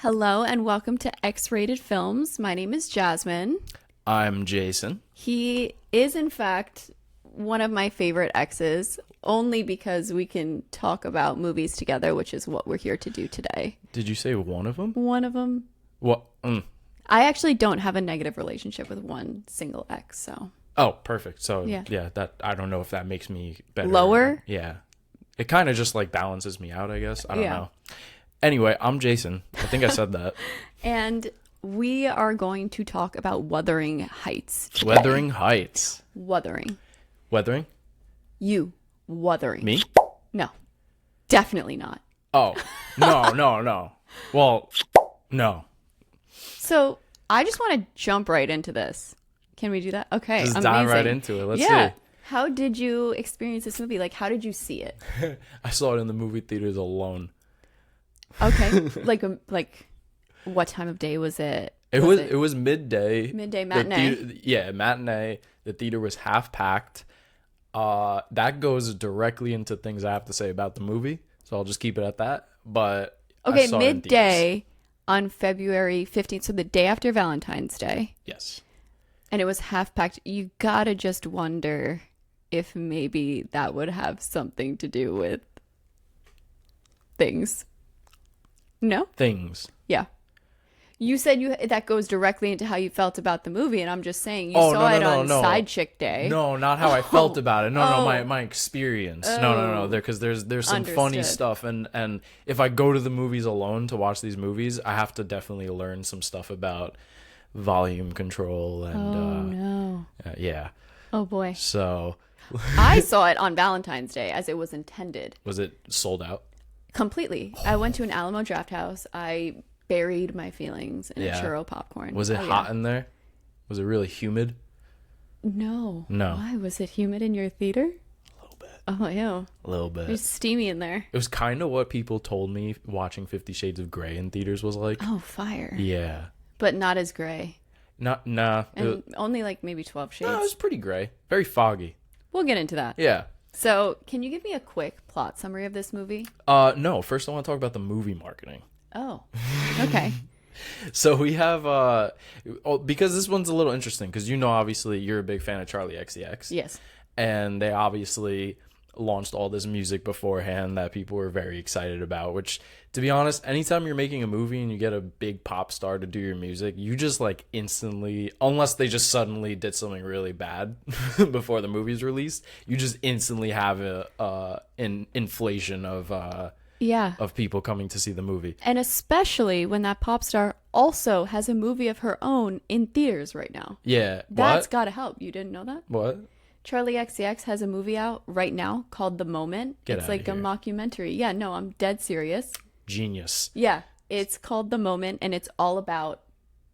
Hello and welcome to X-Rated Films. My name is Jasmine. I'm Jason. He is, in fact, one of my favorite exes, only because we can talk about movies together, which is what we're here to do today. Did you say one of them? One of them. What? I actually don't have a negative relationship with one single ex, so. Oh, perfect. So, Yeah. that I don't know if that makes me better. Lower? Yeah. It kind of just like balances me out, I guess. I don't Yeah. know. Anyway, I'm Jason. I think I said that. And we are going to talk about Wuthering Heights today. Wuthering Heights. Wuthering. Weathering? You. Wuthering. Me? No. Definitely not. Oh, no. Well, no. So I just want to jump right into this. Can we do that? Okay, Just amazing. dive right into it. Let's yeah. see. How did you experience this movie? Like, how did you see it? I saw it in the movie theaters alone. Okay, like, what time of day was it? It was midday. Midday matinee. Matinee. The theater was half packed. That goes directly into things I have to say about the movie, so I'll just keep it at that. But Okay, I saw it in theaters. midday on February 15th, so the day after Valentine's Day. Yes. And it was half packed. You gotta just wonder if maybe that would have something to do with things. No? Things. Yeah. You said that goes directly into how you felt about the movie, and I'm just saying you saw it on Side Chick Day. No, not how I felt about it. No, my experience. No. Because there's some funny Understood. stuff, and if I go to the movies alone to watch these movies, I have to definitely learn some stuff about volume control and No. yeah. Oh boy. So I saw it on Valentine's Day as it was intended. was it sold out? Completely. I went to an Alamo Draft House. I buried my feelings in a churro popcorn. Was it Oh, hot yeah. in there? Was it really humid? No. No. Why? Was it humid in your theater? A little bit. Oh, ew. A little bit. It was steamy in there. It was kind of what people told me watching 50 Shades of Grey in theaters was like. Oh, fire. Yeah. But not as gray. Nah. And only like maybe 12 shades. No, it was pretty gray. Very foggy. We'll get into that. Yeah. So, can you give me a quick plot summary of this movie? No. First, I want to talk about the movie marketing. Oh, okay. So we have because this one's a little interesting because obviously you're a big fan of Charlie XCX. Yes. And they obviously launched all this music beforehand that people were very excited about, which, to be honest, anytime you're making a movie and you get a big pop star to do your music, you just like instantly, unless they just suddenly did something really bad before the movie's released, you just instantly have an inflation of people coming to see the movie. And especially when that pop star also has a movie of her own in theaters right now. Yeah. That's got to help. You didn't know that? What? Charlie XCX has a movie out right now called The Moment. It's like a mockumentary. Yeah, no, I'm dead serious. Genius. Yeah, it's called The Moment, and it's all about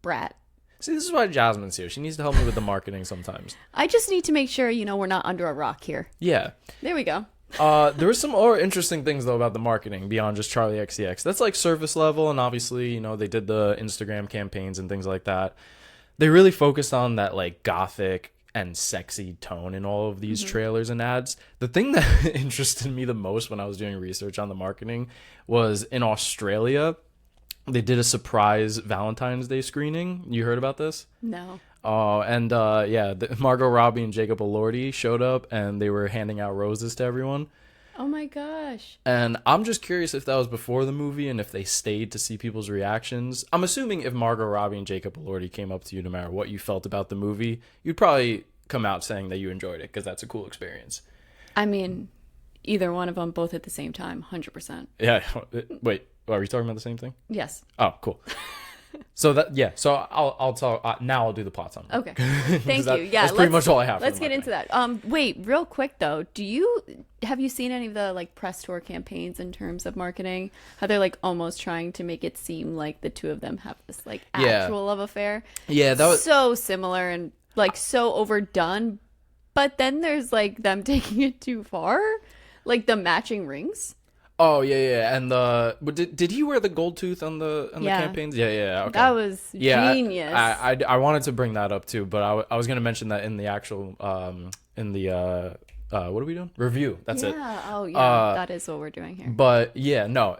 Brat. See, this is why Jasmine's here. She needs to help me with the marketing sometimes. I just need to make sure, we're not under a rock here. Yeah. There we go. There were some more interesting things, though, about the marketing beyond just Charlie XCX. That's like surface level, and obviously, they did the Instagram campaigns and things like that. They really focused on that, like, gothic and sexy tone in all of these trailers and ads. The thing that interested me the most when I was doing research on the marketing was in Australia, they did a surprise Valentine's Day screening. You heard about this? No. Oh, and Margot Robbie and Jacob Elordi showed up, and they were handing out roses to everyone. Oh my gosh. And I'm just curious if that was before the movie and if they stayed to see people's reactions. I'm assuming if Margot Robbie and Jacob Elordi came up to you, no matter what you felt about the movie, you'd probably come out saying that you enjoyed it because that's a cool experience. I mean, either one of them, both at the same time, 100%. Yeah. Wait, are we talking about the same thing? Yes. Oh, cool. So I'll talk now. I'll do the plot summary. Okay. Thank you. Yeah, that's pretty much all I have. Let's get into that. Wait, real quick though, have you seen any of the like press tour campaigns in terms of marketing? How they're like almost trying to make it seem like the two of them have this like actual love affair. Yeah, that was so similar and like so overdone. But then there's like them taking it too far, like the matching rings. Oh yeah, and did he wear the gold tooth on the campaigns? Yeah. Okay. That was genius. I wanted to bring that up too, but I was gonna mention that in the actual in the what are we doing? Review. That's it. Yeah. Oh yeah, that is what we're doing here. But yeah, no,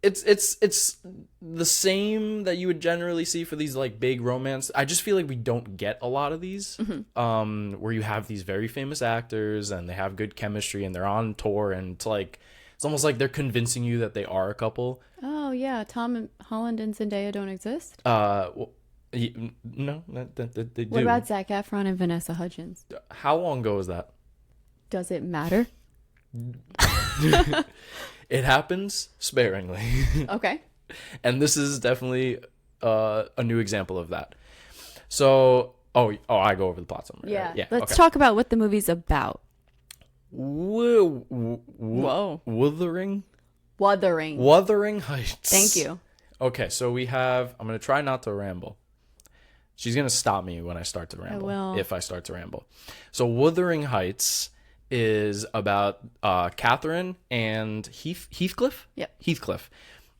it's the same that you would generally see for these like big romance. I just feel like we don't get a lot of these, where you have these very famous actors and they have good chemistry and they're on tour, and it's almost like they're convincing you that they are a couple. Oh yeah, Tom Holland and Zendaya don't exist. Well, no, they do. What about Zac Efron and Vanessa Hudgens? How long ago was that? Does it matter? It happens sparingly. Okay. And this is definitely a new example of that. So, I go over the plot summary. Yeah. Right? Yeah. Let's talk about what the movie's about. Whoa. Wuthering Heights. Thank you. Okay, so we have. I'm gonna try not to ramble. She's gonna stop me when I start to ramble. I will. If I start to ramble. So Wuthering Heights is about Catherine and Heathcliff. Yep. Heathcliff,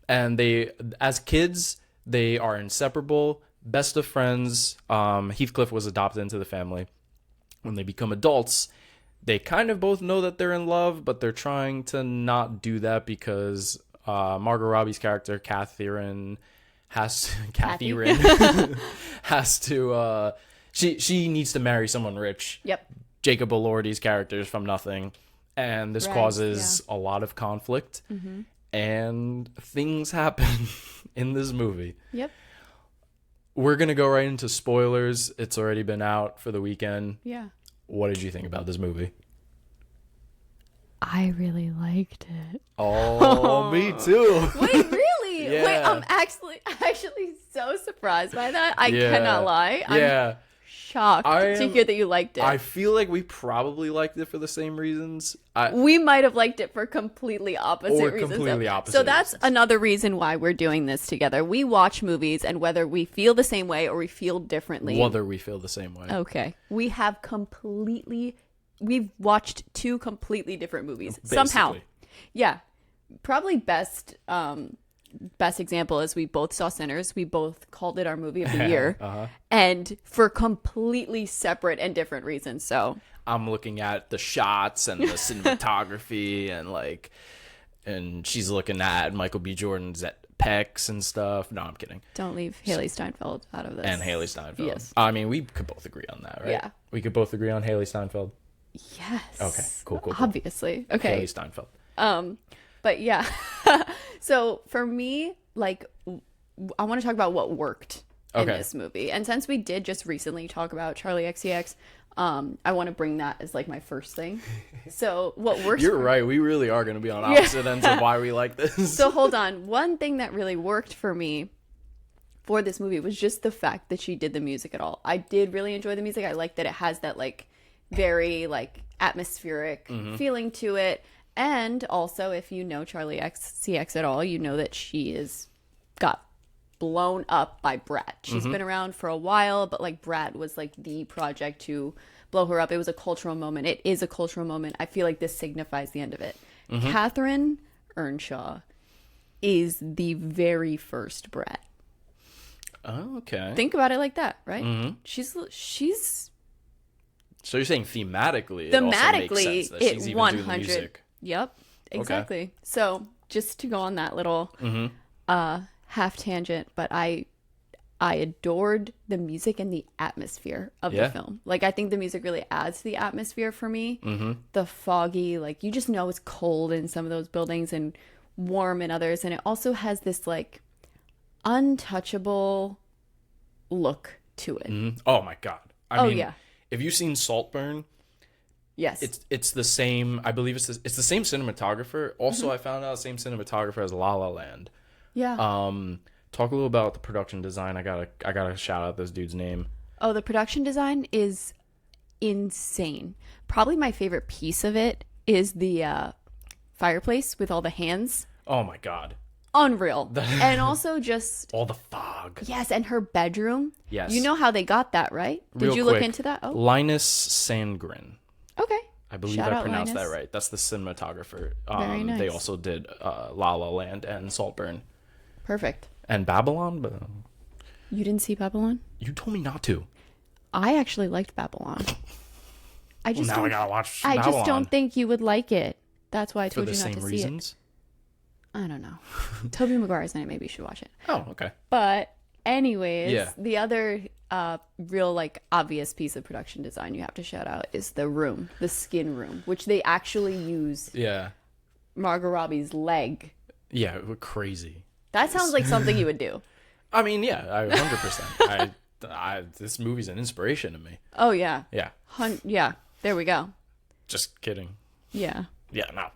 and they, as kids, they are inseparable, best of friends. Heathcliff was adopted into the family. When they become adults, they kind of both know that they're in love, but they're trying to not do that because Margot Robbie's character, Catherine, has to she needs to marry someone rich. Yep. Jacob Elordi's character is from nothing, and this causes a lot of conflict, and things happen in this movie. Yep. We're gonna go right into spoilers. It's already been out for the weekend. Yeah. What did you think about this movie? I really liked it. Oh, me too. Wait, really? Yeah. Wait, I'm actually so surprised by that. I cannot lie. I'm shocked to hear that you liked it. I feel like we probably liked it for the same reasons. We might have liked it for completely opposite reasons. Completely opposite so that's reasons. Another reason why we're doing this together. We watch movies, and whether we feel the same way or we feel differently. Whether we feel the same way. Okay. We've watched two completely different movies. Basically. Somehow. Yeah. Probably best example is we both saw Sinners. We both called it our movie of the year. And for completely separate and different reasons. So I'm looking at the shots and the cinematography and she's looking at Michael B. Jordan's pecs and stuff. No, I'm kidding. Don't leave Haley Steinfeld out of this. And Haley Steinfeld. Yes. I mean, we could both agree on that, right? Yeah. We could both agree on Haley Steinfeld. Yes. Okay. Cool. Obviously. Okay. Haley Steinfeld. But yeah. So for me, I want to talk about what worked in this movie. And since we did just recently talk about Charlie XCX, I want to bring that as my first thing. So what works? You're right. We really are going to be on opposite ends of why we like this. So hold on. One thing that really worked for me for this movie was just the fact that she did the music at all. I did really enjoy the music. I like that it has that very atmospheric feeling to it. And also, if you know Charlie XCX at all, you know that she got blown up by Brat. She's been around for a while, but Brat was the project to blow her up. It was a cultural moment. It is a cultural moment. I feel like this signifies the end of it. Catherine Earnshaw is the very first Brat. Oh, okay. Think about it like that, right? She's So you're saying thematically it also makes sense that she's even doing the music. Yep, exactly. Okay. So just to go on that little half tangent, but I adored the music and the atmosphere of the film. I think the music really adds to the atmosphere for me. The foggy, you just know it's cold in some of those buildings and warm in others, and it also has this untouchable look to it. Oh my god! I mean, yeah. If you've seen Saltburn, yes, it's the same. I believe it's the same cinematographer. Also, I found out the same cinematographer as La La Land. Yeah. Talk a little about the production design. I gotta shout out this dude's name. Oh, the production design is insane. Probably my favorite piece of it is the fireplace with all the hands. Oh my god. Unreal. And also just all the fog. Yes, and her bedroom. Yes. You know how they got that, right? Did you look into that? Oh. Linus Sandgren. Okay. I believe I pronounced that right. That's the cinematographer. Very nice. They also did La La Land and Saltburn. Perfect. And Babylon, but you didn't see Babylon? You told me not to. I actually liked Babylon. I gotta watch Babylon. I just don't think you would like it. That's why I told you not to see it. For the same reasons? I don't know. Tobey Maguire's in it. Maybe you should watch it. Oh, okay. But anyways, Yeah. the other real like obvious piece of production design you have to shout out is the room, the skin room, which they actually use Yeah. Margot Robbie's leg. Yeah, crazy. That sounds like something you would do. I mean, yeah, 100%. This movie's an inspiration to me. Oh yeah. Yeah. Yeah. There we go. Just kidding. Yeah. Yeah, no.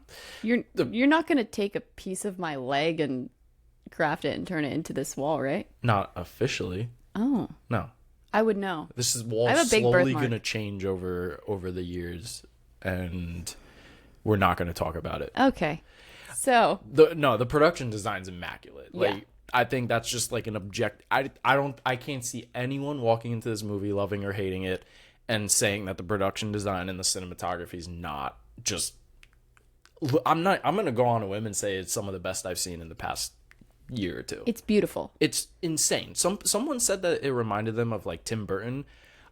You're not gonna take a piece of my leg and craft it and turn it into this wall, right? Not officially. Oh. No. I would know. This is wall slowly going to change over the years, and we're not going to talk about it. Okay. So the production design's immaculate. Yeah. Like, I think that's just like an I can't see anyone walking into this movie loving or hating it and saying that the production design and the cinematography is not just. I'm going to go on a whim and say it's some of the best I've seen in the past year or two. it's beautiful. It's insane. Someone said that it reminded them of like Tim Burton.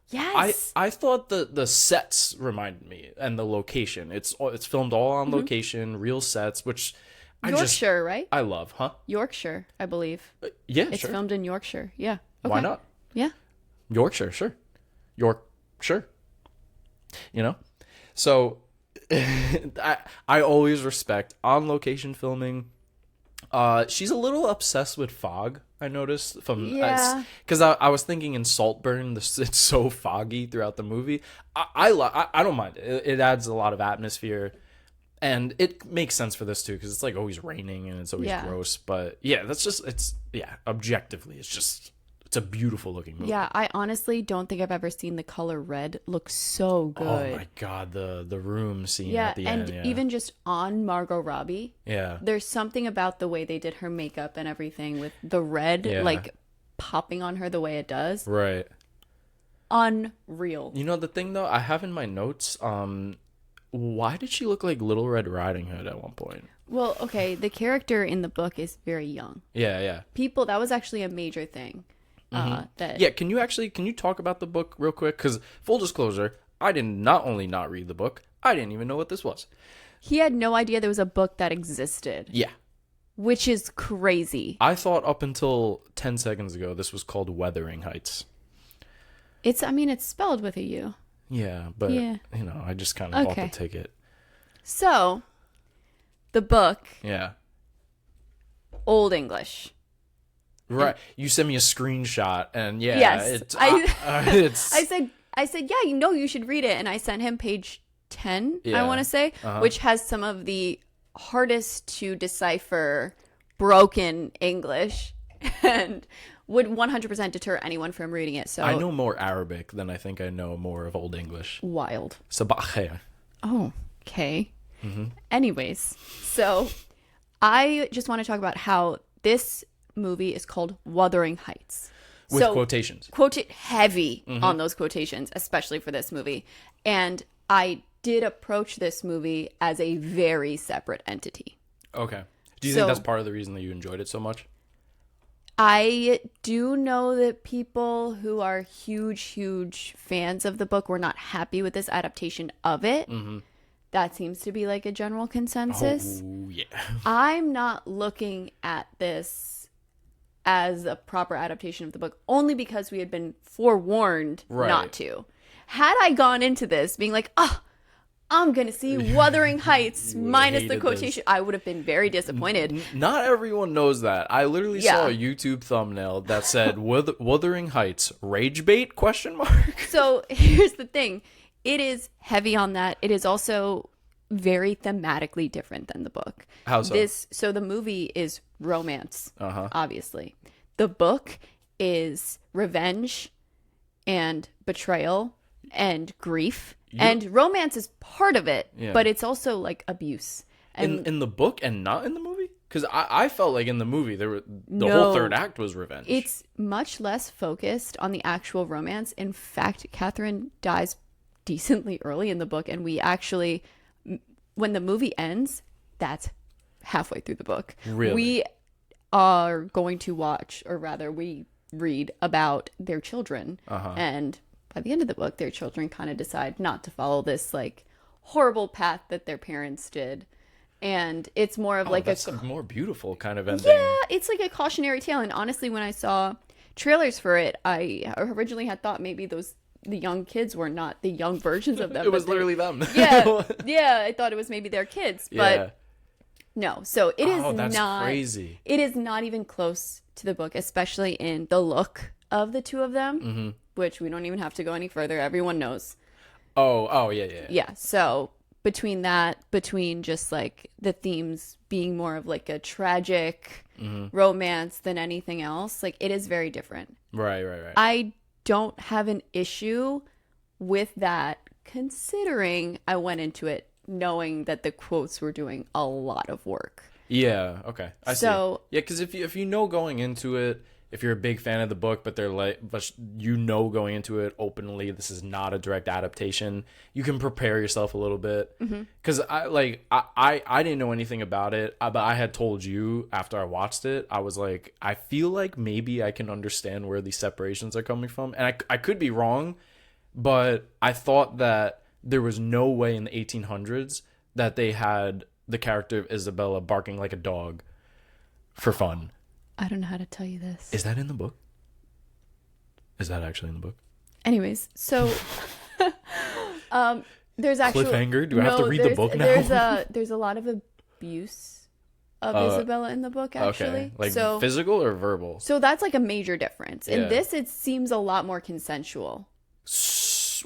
Yes. I thought the sets reminded me, and the location. It's filmed all on location, real sets, which Yorkshire, right? I love, huh? Yorkshire, I believe. Yeah, It's sure. filmed in Yorkshire. Yeah. Okay. Why not? Yeah. Yorkshire, sure. Yorkshire. You know? So I always respect on location filming. She's a little obsessed with fog, I noticed, Yeah. because I was thinking in Saltburn, it's so foggy throughout the movie. I don't mind it. It adds a lot of atmosphere, and it makes sense for this too, because it's like always raining and it's always gross. But yeah, objectively, it's a beautiful looking movie. Yeah, I honestly don't think I've ever seen the color red look so good. Oh my god, the room scene at the end. Yeah, even just on Margot Robbie, yeah, there's something about the way they did her makeup and everything with the red like popping on her the way it does. right. Unreal. You know the thing though, I have in my notes. Why did she look like Little Red Riding Hood at one point? Well, okay, the character in the book is very young. Yeah. That was actually a major thing. Yeah, can you talk about the book real quick? Because full disclosure, I did not only not read the book, I didn't even know what this was. He had no idea there was a book that existed. Yeah. Which is crazy. I thought up until 10 seconds ago this was called Wuthering Heights. It's spelled with a U. Yeah, but, I just kind of bought the ticket. So, the book, Yeah. Old English. Right. You sent me a screenshot, and Yes. it's... I said, yeah, you should read it. And I sent him page 10, I want to say, which has some of the hardest to decipher broken English and would 100% deter anyone from reading it. So I know more Arabic than I think I know more of Old English. Wild. Sabah khair. Oh, okay. Anyways, so I just want to talk about how this movie is called Wuthering Heights. With quotations. Heavy on those quotations, especially for this movie. And I did approach this movie as a very separate entity. Okay. Do you think that's part of the reason that you enjoyed it so much? I do know that people who are huge fans of the book were not happy with this adaptation of it. That seems to be like a general consensus. Oh, yeah. I'm not looking at this as a proper adaptation of the book, only because we had been forewarned not to. Had I gone into this being like, I'm going to see Wuthering Heights minus the quotation, I would have been very disappointed. Not everyone knows that. I literally saw a YouTube thumbnail that said Wuthering Heights rage bait ? So here's the thing. It is heavy on that. It is also very thematically different than the book. How so? So the movie is romance, obviously. The book is revenge and betrayal and grief. And romance is part of it, but it's also like abuse. And in the book and not in the movie? Because I felt like in the movie the whole third act was revenge. It's much less focused on the actual romance. In fact, Catherine dies decently early in the book, and we actually, when the movie ends, that's halfway through the book. Really? We are going to watch, or rather we read about their children, and by the end of the book, their children kind of decide not to follow this like horrible path that their parents did, And it's more of that's a more beautiful kind of ending. Yeah, it's like a cautionary tale. And honestly, when I saw trailers for it, I originally had thought maybe the young kids were not the young versions of them. It was literally them. Yeah, I thought it was maybe their kids, but no. So it is not crazy. It is not even close to the book, especially in the look of the two of them, which we don't even have to go any further. Everyone knows. Oh, yeah. Yeah, so between just like the themes being more of like a tragic romance than anything else, like it is very different. Right. I don't have an issue with that, considering I went into it knowing that the quotes were doing a lot of work. Yeah, okay. I see. Yeah, because if you know going into it, if you're a big fan of the book, but going into it openly, this is not a direct adaptation, you can prepare yourself a little bit. Because I didn't know anything about it, but I had told you after I watched it, I was like, I feel like maybe I can understand where these separations are coming from. And I could be wrong, but I thought that there was no way in the 1800s that they had the character of Isabella barking like a dog for fun. I don't know how to tell you this. Is that in the book? Is that actually in the book? Anyways, so there's actually cliffhanger. Do I have to read the book now? There's a lot of abuse of Isabella in the book, actually. Okay. Like physical or verbal? So that's like a major difference. In this, it seems a lot more consensual.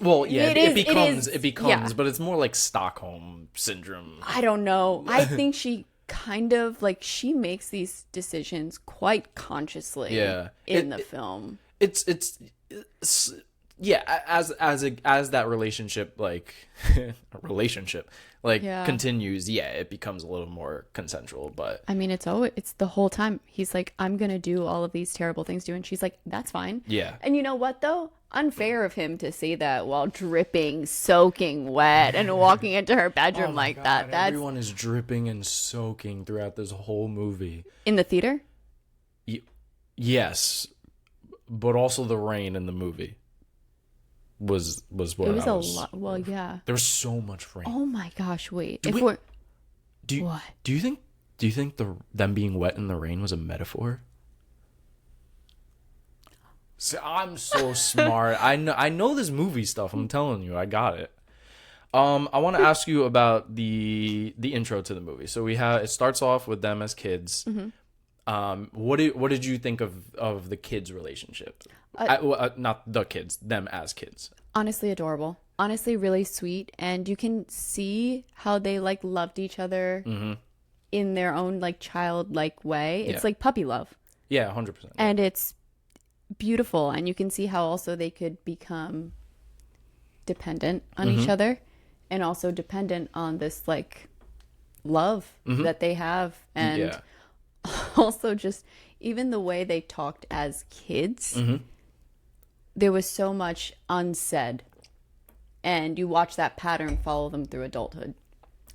Well, yeah, it becomes, yeah. But it's more like Stockholm syndrome. I don't know. I think she kind of like she makes these decisions quite consciously in the film. It's as that relationship continues, it becomes a little more consensual. But I mean, it's the whole time he's like, I'm gonna do all of these terrible things to you, and she's like, that's fine. Yeah. And you know what though? Unfair of him to say that while dripping, soaking wet, and walking into her bedroom that. That's everyone is dripping and soaking throughout this whole movie. In the theater? Yes, but also the rain in the movie was what it was a lot. Well, yeah, there was so much rain. Oh my gosh! Wait, what? Do you think them being wet in the rain was a metaphor? See, I'm so smart. I know this movie stuff. I'm telling you, I got it. I want to ask you about the intro to the movie. So it starts off with them as kids. What did you think of the kids' relationship? Not the kids, them as kids. Honestly, adorable. Honestly, really sweet, and you can see how they like loved each other in their own like childlike way. It's like puppy love. Yeah, 100%. And it's beautiful, and you can see how also they could become dependent on each other, and also dependent on this like love that they have, and also just even the way they talked as kids. There was so much unsaid, and you watch that pattern follow them through adulthood.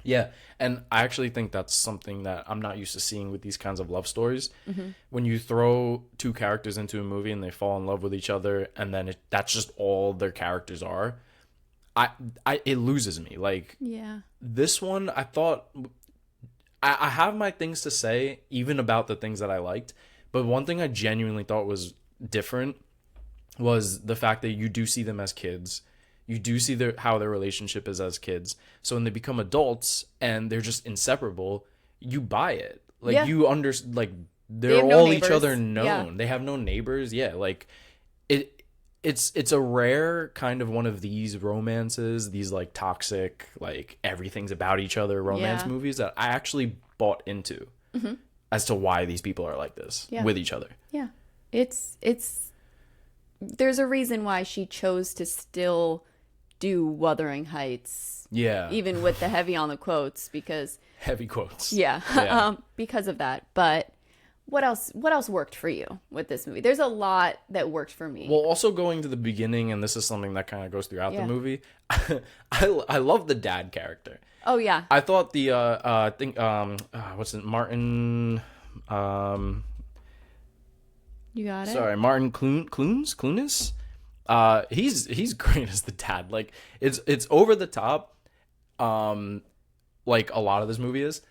Yeah, and I actually think that's something that I'm not used to seeing with these kinds of love stories. When you throw two characters into a movie and they fall in love with each other, and then that's just all their characters are, it loses me. Like, this one, I thought, I have my things to say, even about the things that I liked, but one thing I genuinely thought was different was the fact that you do see them as kids. You do see how their relationship is as kids. So when they become adults and they're just inseparable, you buy it. Like you they're all each other known. Yeah. They have no neighbors. Yeah, like it's a rare kind of one of these romances, these like toxic, like everything's about each other romance movies that I actually bought into as to why these people are like this with each other. Yeah. It's there's a reason why she chose to still do Wuthering Heights. Yeah. Even with the heavy on the quotes, because heavy quotes. Yeah. Because of that. But what else worked for you with this movie? There's a lot that worked for me. Well, also going to the beginning, and this is something that kind of goes throughout the movie. I love the dad character. Oh yeah. I thought the what's it, Martin you got it. Sorry, Martin Clunes. He's great as the dad. Like it's over the top, like a lot of this movie is,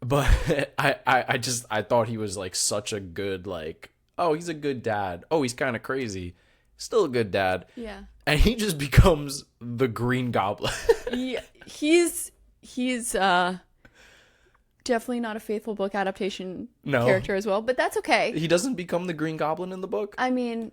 but I thought he was like such a good, like, oh, he's a good dad. Oh, he's kind of crazy. Still a good dad. Yeah. And he just becomes the Green Goblin. Yeah, he's definitely not a faithful book adaptation character as well, but that's okay. He doesn't become the Green Goblin in the book? I mean,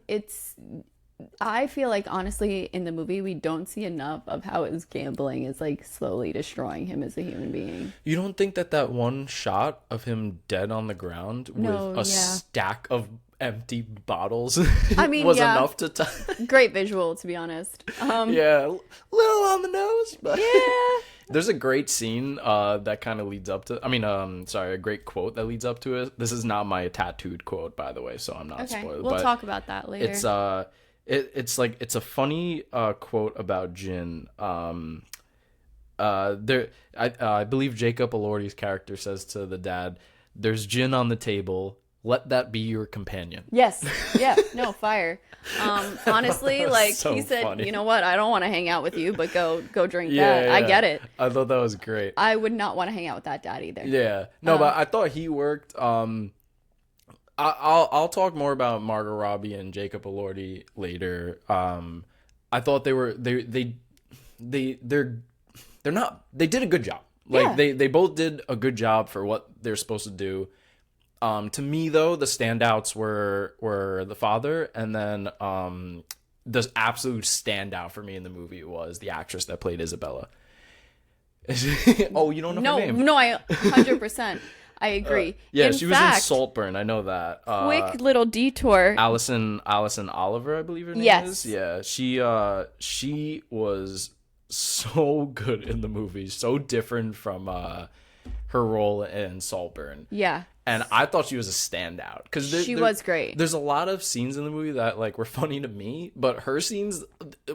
I feel like, honestly, in the movie, we don't see enough of how his gambling is, like, slowly destroying him as a human being. You don't think that one shot of him dead on the ground with a stack of empty bottles I mean, was enough to great visual, to be honest. Yeah, little on the nose, but yeah. There's a great scene that kind of leads up to, a great quote that leads up to it. This is not my tattooed quote, by the way, so I'm not spoiled. We'll talk about that later. It's a funny quote about gin. I believe Jacob Elordi's character says to the dad, "There's gin on the table. Let that be your companion." Yes. Yeah. No, fire. Honestly, like, so he said, funny. You know what? I don't want to hang out with you, but go drink that. Yeah. I get it. I thought that was great. I would not want to hang out with that dad either. Yeah. No, but I thought he worked. I'll talk more about Margot Robbie and Jacob Elordi later. I thought they did a good job. Like they both did a good job for what they're supposed to do. To me though, the standouts were the father, and then the absolute standout for me in the movie was the actress that played Isabella. Oh, you don't know her name? No, I 100%. I agree. Yeah, she was in Saltburn. I know that. Quick little detour. Allison Oliver, I believe her name is. Yeah, she was so good in the movie. So different from her role in Saltburn. Yeah. And I thought she was a standout because she was great. There's a lot of scenes in the movie that like were funny to me, but her scenes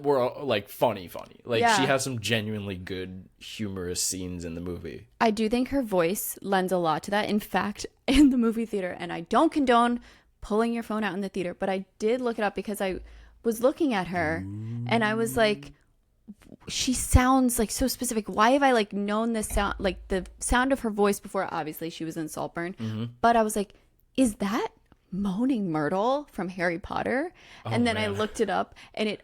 were like funny. Like she has some genuinely good, humorous scenes in the movie. I do think her voice lends a lot to that. In fact, in the movie theater, and I don't condone pulling your phone out in the theater, but I did look it up because I was looking at her and I was like, she sounds like so specific. Why have I like known this sound, like the sound of her voice before? Obviously she was in Saltburn, but I was like, is that Moaning Myrtle from Harry Potter? And then I looked it up and it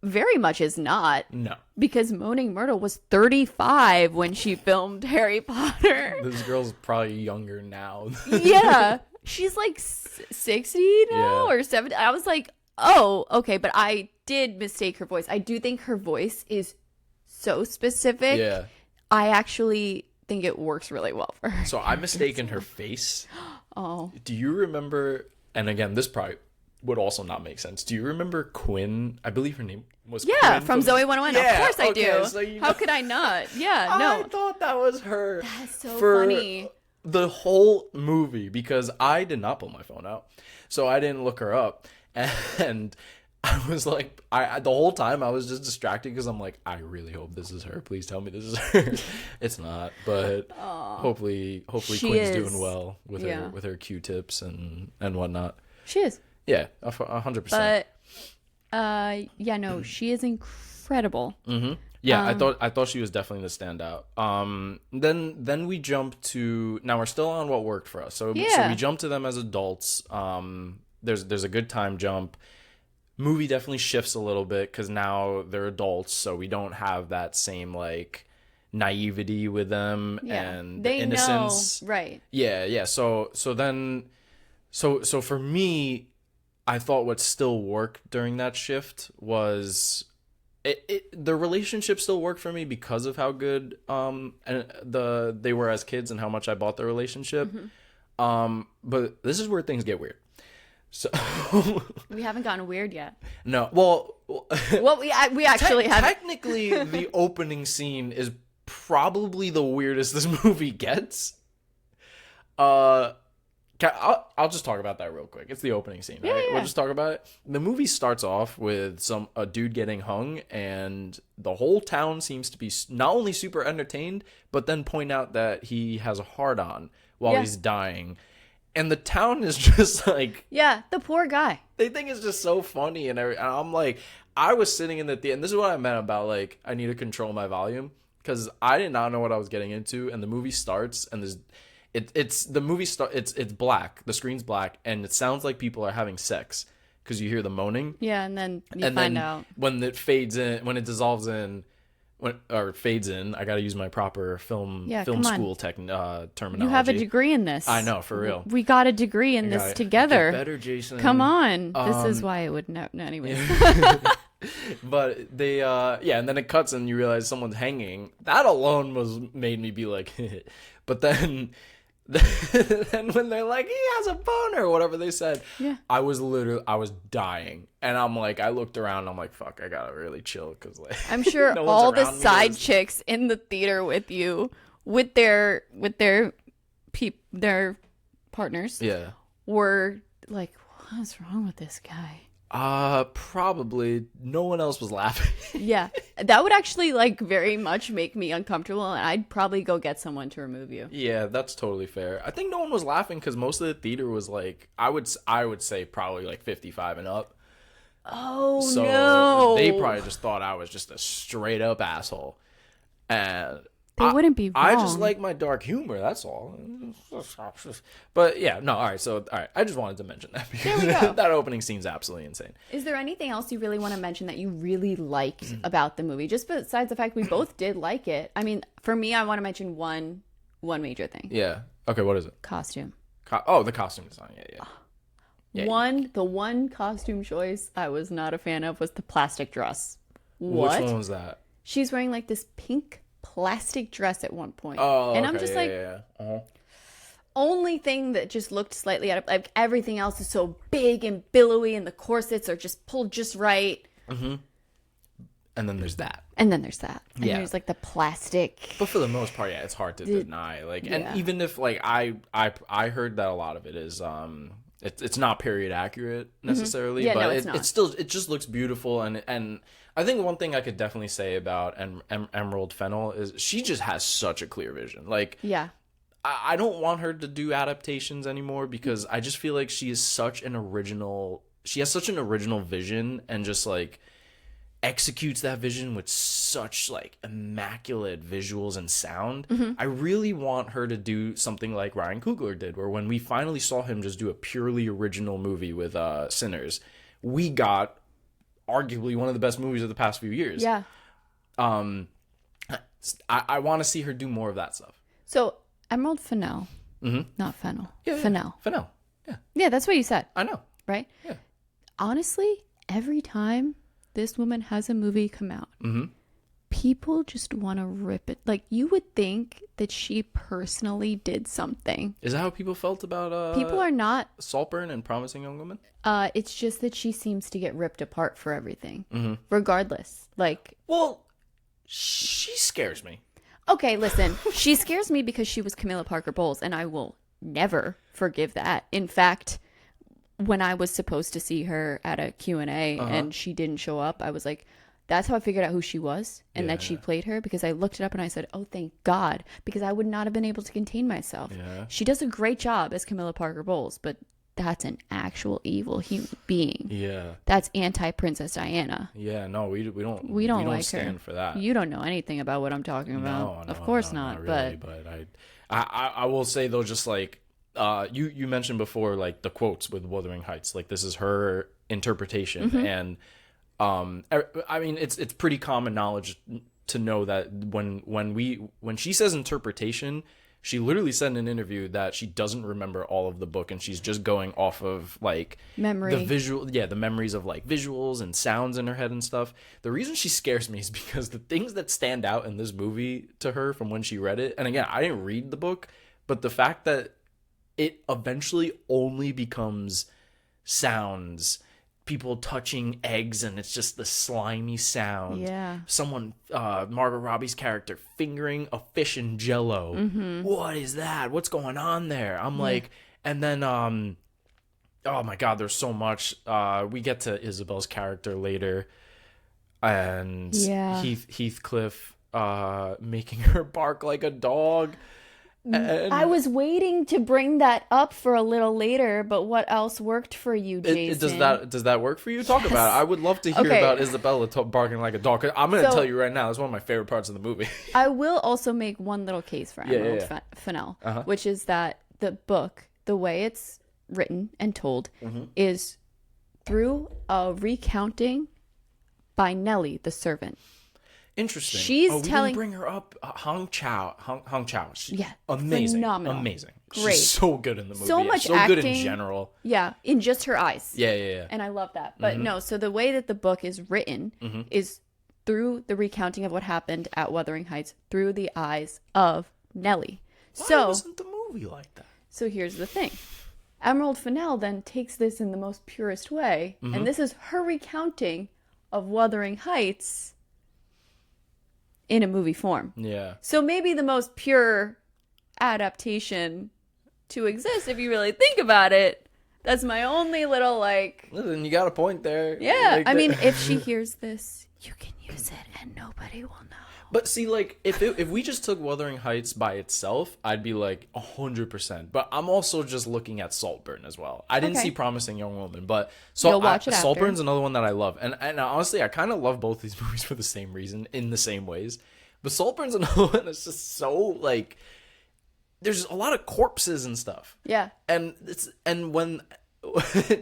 very much is not. No, because Moaning Myrtle was 35 when she filmed Harry Potter. This girl's probably younger now. Yeah, she's like 60 now or 70. I was like, oh, okay, but I did mistake her voice. I do think her voice is so specific. Yeah. I actually think it works really well for her. So I mistaken her face. Oh. Do you remember, and again, this probably would also not make sense. Do you remember Quinn? I believe her name was Quinn. From Zoe 101. Yeah, of course I do. So you How could I not? Yeah, no. I thought that was her. That's so funny. The whole movie, because I did not pull my phone out. So I didn't look her up. And I was like, the whole time I was just distracted because I'm like, I really hope this is her. Please tell me this is her. It's not, but hopefully Quinn's doing well with her Q-tips and whatnot. She is. Yeah, 100%. But no, she is incredible. Mm-hmm. Yeah, I thought she was definitely the standout. Then we jump to, now we're still on what worked for us. So we jump to them as adults. There's a good time jump. Movie definitely shifts a little bit because now they're adults, so we don't have that same like naivety with them and the innocence. Know, right? Yeah. So for me, I thought what still worked during that shift was the relationship still worked for me because of how good they were as kids and how much I bought the relationship. Mm-hmm. But this is where things get weird. So we haven't gotten weird yet. No, well, we actually have. Technically, the opening scene is probably the weirdest this movie gets. I'll just talk about that real quick. It's the opening scene, right? Yeah. We'll just talk about it. The movie starts off with a dude getting hung, and the whole town seems to be not only super entertained, but then point out that he has a hard-on while he's dying. And the town is just like... Yeah, the poor guy. They think it's just so funny. And I'm like... I was sitting in the theater... And this is what I meant about, like, I need to control my volume. Because I did not know what I was getting into. And the movie starts. And it's the movie it's black. The screen's black, and it sounds like people are having sex because you hear the moaning. Yeah, and then you find out when it fades in, when it dissolves in, or fades in. I got to use my proper film school terminology. You have a degree in this. I know, for real. We got a degree in this together. Get better, Jason. Come on. This is why it would no. Anyways. But they and then it cuts and you realize someone's hanging. That alone made me be like, but then when they're like, he has a boner or whatever they said, I was dying, and I'm like, I looked around and I'm like, fuck, I gotta really chill, because like I'm sure no all the side chicks in the theater with you with their partners were like, what's wrong with this guy? Probably no one else was laughing. Yeah, that would actually like very much make me uncomfortable, and I'd probably go get someone to remove you. Yeah, that's totally fair. I think no one was laughing because most of the theater was like, I would say probably like 55 and up. Oh, so no. They probably just thought I was just a straight up asshole. And they wouldn't be wrong. I just like my dark humor, that's all. But yeah, no, all right. I just wanted to mention that because that opening scene's absolutely insane. Is there anything else you really want to mention that you really liked about the movie? Just besides the fact we both did like it. I mean, for me, I want to mention one major thing. Yeah. Okay, what is it? Costume. The costume design. Yeah. The one costume choice I was not a fan of was the plastic dress. What? Which one was that? She's wearing like this pink plastic dress at one point. Oh, and okay. I'm just only thing that just looked slightly out of, like, everything else is so big and billowy, and the corsets are just pulled just right. Mm-hmm. And then there's that. And there's like the plastic. But for the most part, it's hard to deny. Like, and even if like I heard that a lot of it is it's not period accurate necessarily, yeah, but no, it's not. It's still, it just looks beautiful. And I think one thing I could definitely say about Emerald Fennell is she just has such a clear vision. Like, yeah, I don't want her to do adaptations anymore because I just feel like she has such an original vision, and just like executes that vision with such like immaculate visuals and sound. I really want her to do something like Ryan Coogler did, where when we finally saw him just do a purely original movie with Sinners, we got arguably one of the best movies of the past few years. Yeah. I want to see her do more of that stuff. So Emerald Fennell, not Fennell. Yeah, Fennell. Fennell. Yeah, that's what you said. I know. Right? Yeah. Honestly, every time this woman has a movie come out, people just want to rip it. Like, you would think that she personally did something. Is that how people felt about people are not Saltburn and Promising Young Woman? It's just that she seems to get ripped apart for everything, regardless. Like, well, she scares me. Okay, listen, she scares me because she was Camilla Parker Bowles, and I will never forgive that. In fact, when I was supposed to see her at a Q&A and she didn't show up, I was like, that's how I figured out who she was and that she played her, because I looked it up and I said, oh, thank God, because I would not have been able to contain myself. Yeah. She does a great job as Camilla Parker Bowles, but that's an actual evil human being. Yeah. That's anti-Princess Diana. Yeah, no, we don't like stand her for that. You don't know anything about what I'm talking about. No, of course not. Really, but I will say though, just like you mentioned before, like the quotes with Wuthering Heights, like this is her interpretation, and I mean it's pretty common knowledge to know that when she says interpretation, she literally said in an interview that she doesn't remember all of the book, and she's just going off of like memory, the memories of like visuals and sounds in her head and stuff. The reason she scares me is because the things that stand out in this movie to her from when she read it, and again, I didn't read the book, but the fact that it eventually only becomes sounds, people touching eggs, and it's just the slimy sound. Yeah. Someone, Margot Robbie's character, fingering a fish in Jell-O. What is that? What's going on there? I'm like, and then, oh my God, there's so much. We get to Isabel's character later, and Heathcliff making her bark like a dog. I was waiting to bring that up for a little later, but what else worked for you, Jason? Does that work for you? Talk about it. I would love to hear about Isabella barking like a dog. 'Cause I'm going to tell you right now, it's one of my favorite parts of the movie. I will also make one little case for Emerald Fennell, which is that the book, the way it's written and told, is through a recounting by Nellie, the servant. Interesting. She's we telling. Didn't bring her up. Hong Chow. Amazing. Phenomenal. Amazing. Great. She's so good in the movie. So much so acting. Good in general. Yeah, in just her eyes. Yeah. And I love that. But no, so the way that the book is written is through the recounting of what happened at Wuthering Heights through the eyes of Nellie. Why wasn't the movie like that? So here's the thing. Emerald Fennell then takes this in the most purest way, and this is her recounting of Wuthering Heights in a movie form. Yeah. So maybe the most pure adaptation to exist, if you really think about it. That's my only little Listen, you got a point there. Yeah, I mean, if she hears this, you can use it and nobody will know. But see, if we just took Wuthering Heights by itself, I'd be 100%. But I'm also just looking at Saltburn as well. I didn't see Promising Young Woman, but Saltburn's another one that I love. And honestly, I kind of love both these movies for the same reason, in the same ways. But Saltburn's another one that's just so there's a lot of corpses and stuff. Yeah. And when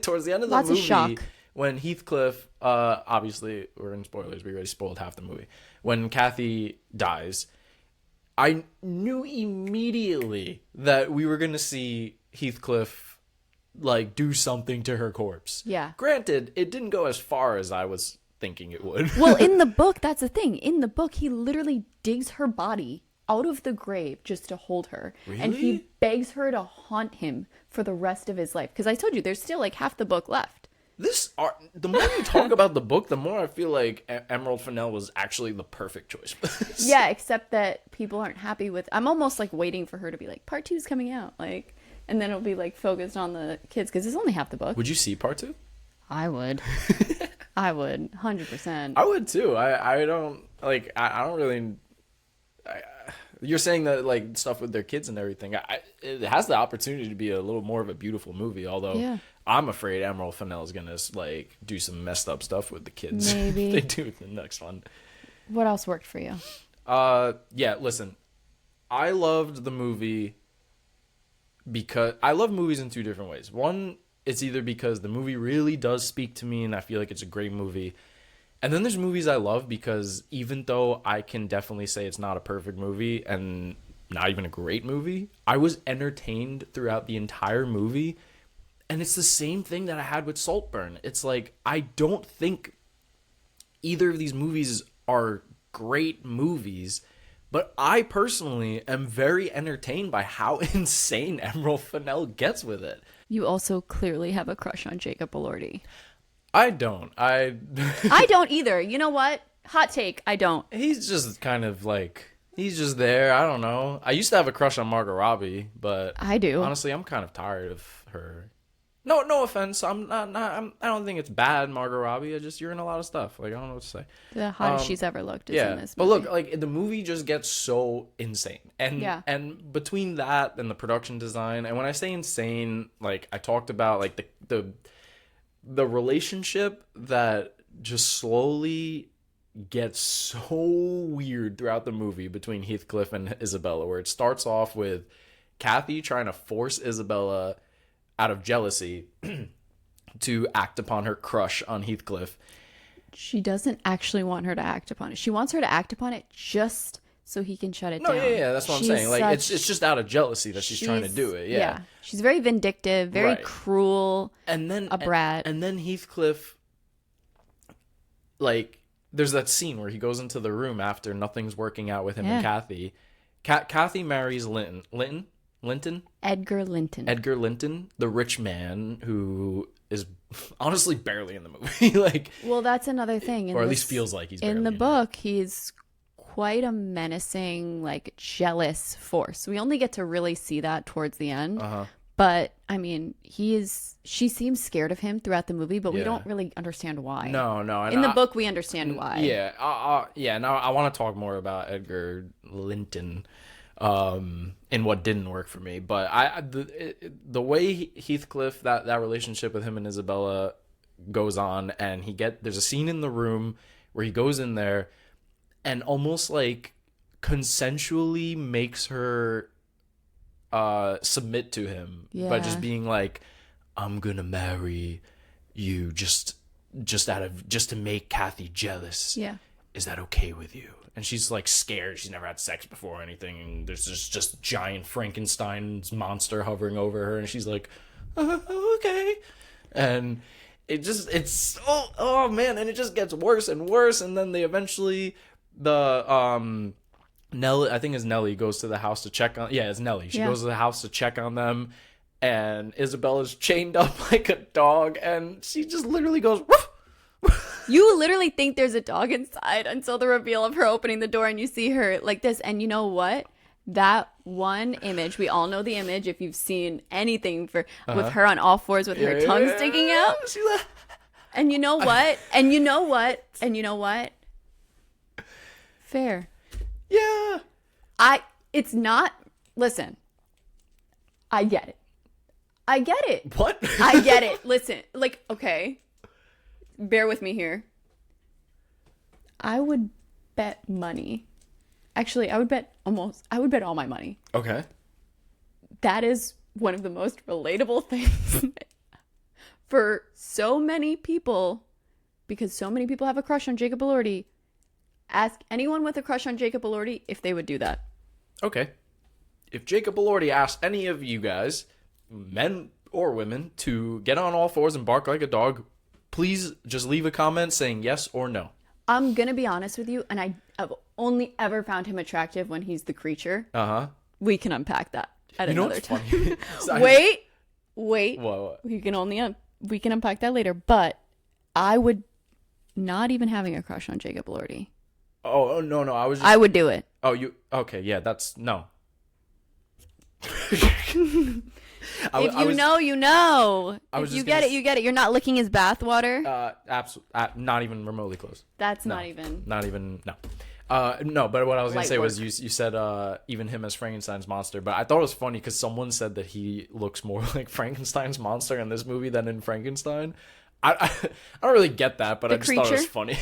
towards the end of the movie, shock. When Heathcliff, obviously we're in spoilers, we already spoiled half the movie. When Kathy dies, I knew immediately that we were gonna see Heathcliff do something to her corpse. Yeah. Granted, it didn't go as far as I was thinking it would. Well, in the book, that's the thing. In the book, he literally digs her body out of the grave just to hold her. Really? And he begs her to haunt him for the rest of his life. Because I told you, there's still half the book left. The more you talk about the book, the more I feel like Emerald Fennell was actually the perfect choice for this. Yeah, except that people aren't happy with... I'm almost waiting for her to be part 2's coming out. And then it'll be focused on the kids. Because it's only half the book. Would you see part 2? I would. I would. 100%. I would too. I don't... I don't really... You're saying that stuff with their kids and everything. It has the opportunity to be a little more of a beautiful movie. Although I'm afraid Emerald Fennell is gonna do some messed up stuff with the kids. Maybe they do with the next one. What else worked for you? Yeah. Listen, I loved the movie because I love movies in two different ways. One, it's either because the movie really does speak to me and I feel like it's a great movie. And then there's movies I love because even though I can definitely say it's not a perfect movie and not even a great movie, I was entertained throughout the entire movie. And it's the same thing that I had with Saltburn. It's I don't think either of these movies are great movies, but I personally am very entertained by how insane Emerald Fennell gets with it. You also clearly have a crush on Jacob Elordi. I don't. I don't either. You know what? Hot take. I don't. He's just kind of he's just there. I don't know. I used to have a crush on Margot Robbie, but I do. Honestly, I'm kind of tired of her. No offense. I don't think it's bad, Margot Robbie. You're in a lot of stuff. I don't know what to say. The hottest she's ever looked is in this movie. But look, the movie just gets so insane. And between that and the production design, and when I say insane, I talked about the relationship that just slowly gets so weird throughout the movie between Heathcliff and Isabella, where it starts off with Kathy trying to force Isabella out of jealousy to act upon her crush on Heathcliff. She doesn't actually want her to act upon it. She wants her to act upon it just so he can shut it down. Yeah, that's what I'm saying. It's just out of jealousy that she's trying to do it. Yeah. She's very vindictive, very cruel, and then a brat. And then Heathcliff, there's that scene where he goes into the room after nothing's working out with him and Kathy. Kathy marries Linton? Edgar Linton. Edgar Linton, the rich man who is honestly barely in the movie. Well, that's another thing. Or at least feels like he's barely in the book. He's quite a menacing, jealous force. We only get to really see that towards the end. But I mean, she seems scared of him throughout the movie, but we don't really understand why. No. In the book, we understand why. Yeah. Now I want to talk more about Edgar Linton. in what didn't work for me. But the way Heathcliff, that relationship with him and Isabella goes on, and there's a scene in the room where he goes in there and almost like consensually makes her submit to him by just being like, I'm gonna marry you just to make Kathy jealous. Yeah. Is that okay with you? And she's like scared. She's never had sex before or anything. And there's just giant Frankenstein's monster hovering over her. And she's like, okay. And oh man. And it just gets worse and worse. And then Nellie, I think it's Nellie, goes to the house to check on, it's Nellie. She goes to the house to check on them. And Isabella's chained up like a dog. And she just literally goes, woof. You literally think there's a dog inside until the reveal of her opening the door and you see her like this. And you know what? That one image, we all know the image if you've seen anything with her on all fours with her tongue sticking out. And you know what? And you know what? And you know what? Fair. Yeah. It's not, listen, I get it. I get it. What? I get it. Listen, like, okay. Bear with me here. I would bet money. Actually, I would bet all my money. Okay. That is one of the most relatable things for so many people, because so many people have a crush on Jacob Elordi. Ask anyone with a crush on Jacob Elordi if they would do that. Okay. If Jacob Elordi asked any of you guys, men or women, to get on all fours and bark like a dog, please just leave a comment saying yes or no. I'm going to be honest with you, and I've only ever found him attractive when he's the creature. Uh-huh. We can unpack that at another time. Funny? Wait. What? We can unpack that later, but I would not even having a crush on Jacob Elordi. Oh, no, I would do it. Oh, okay, yeah, that's, no. You know. If you get it, you get it. You're not licking his bathwater. Not even remotely close. That's not even. No. No, but what I was going to say was you said even him as Frankenstein's monster, but I thought it was funny because someone said that he looks more like Frankenstein's monster in this movie than in Frankenstein. I don't really get that, but I just thought it was funny.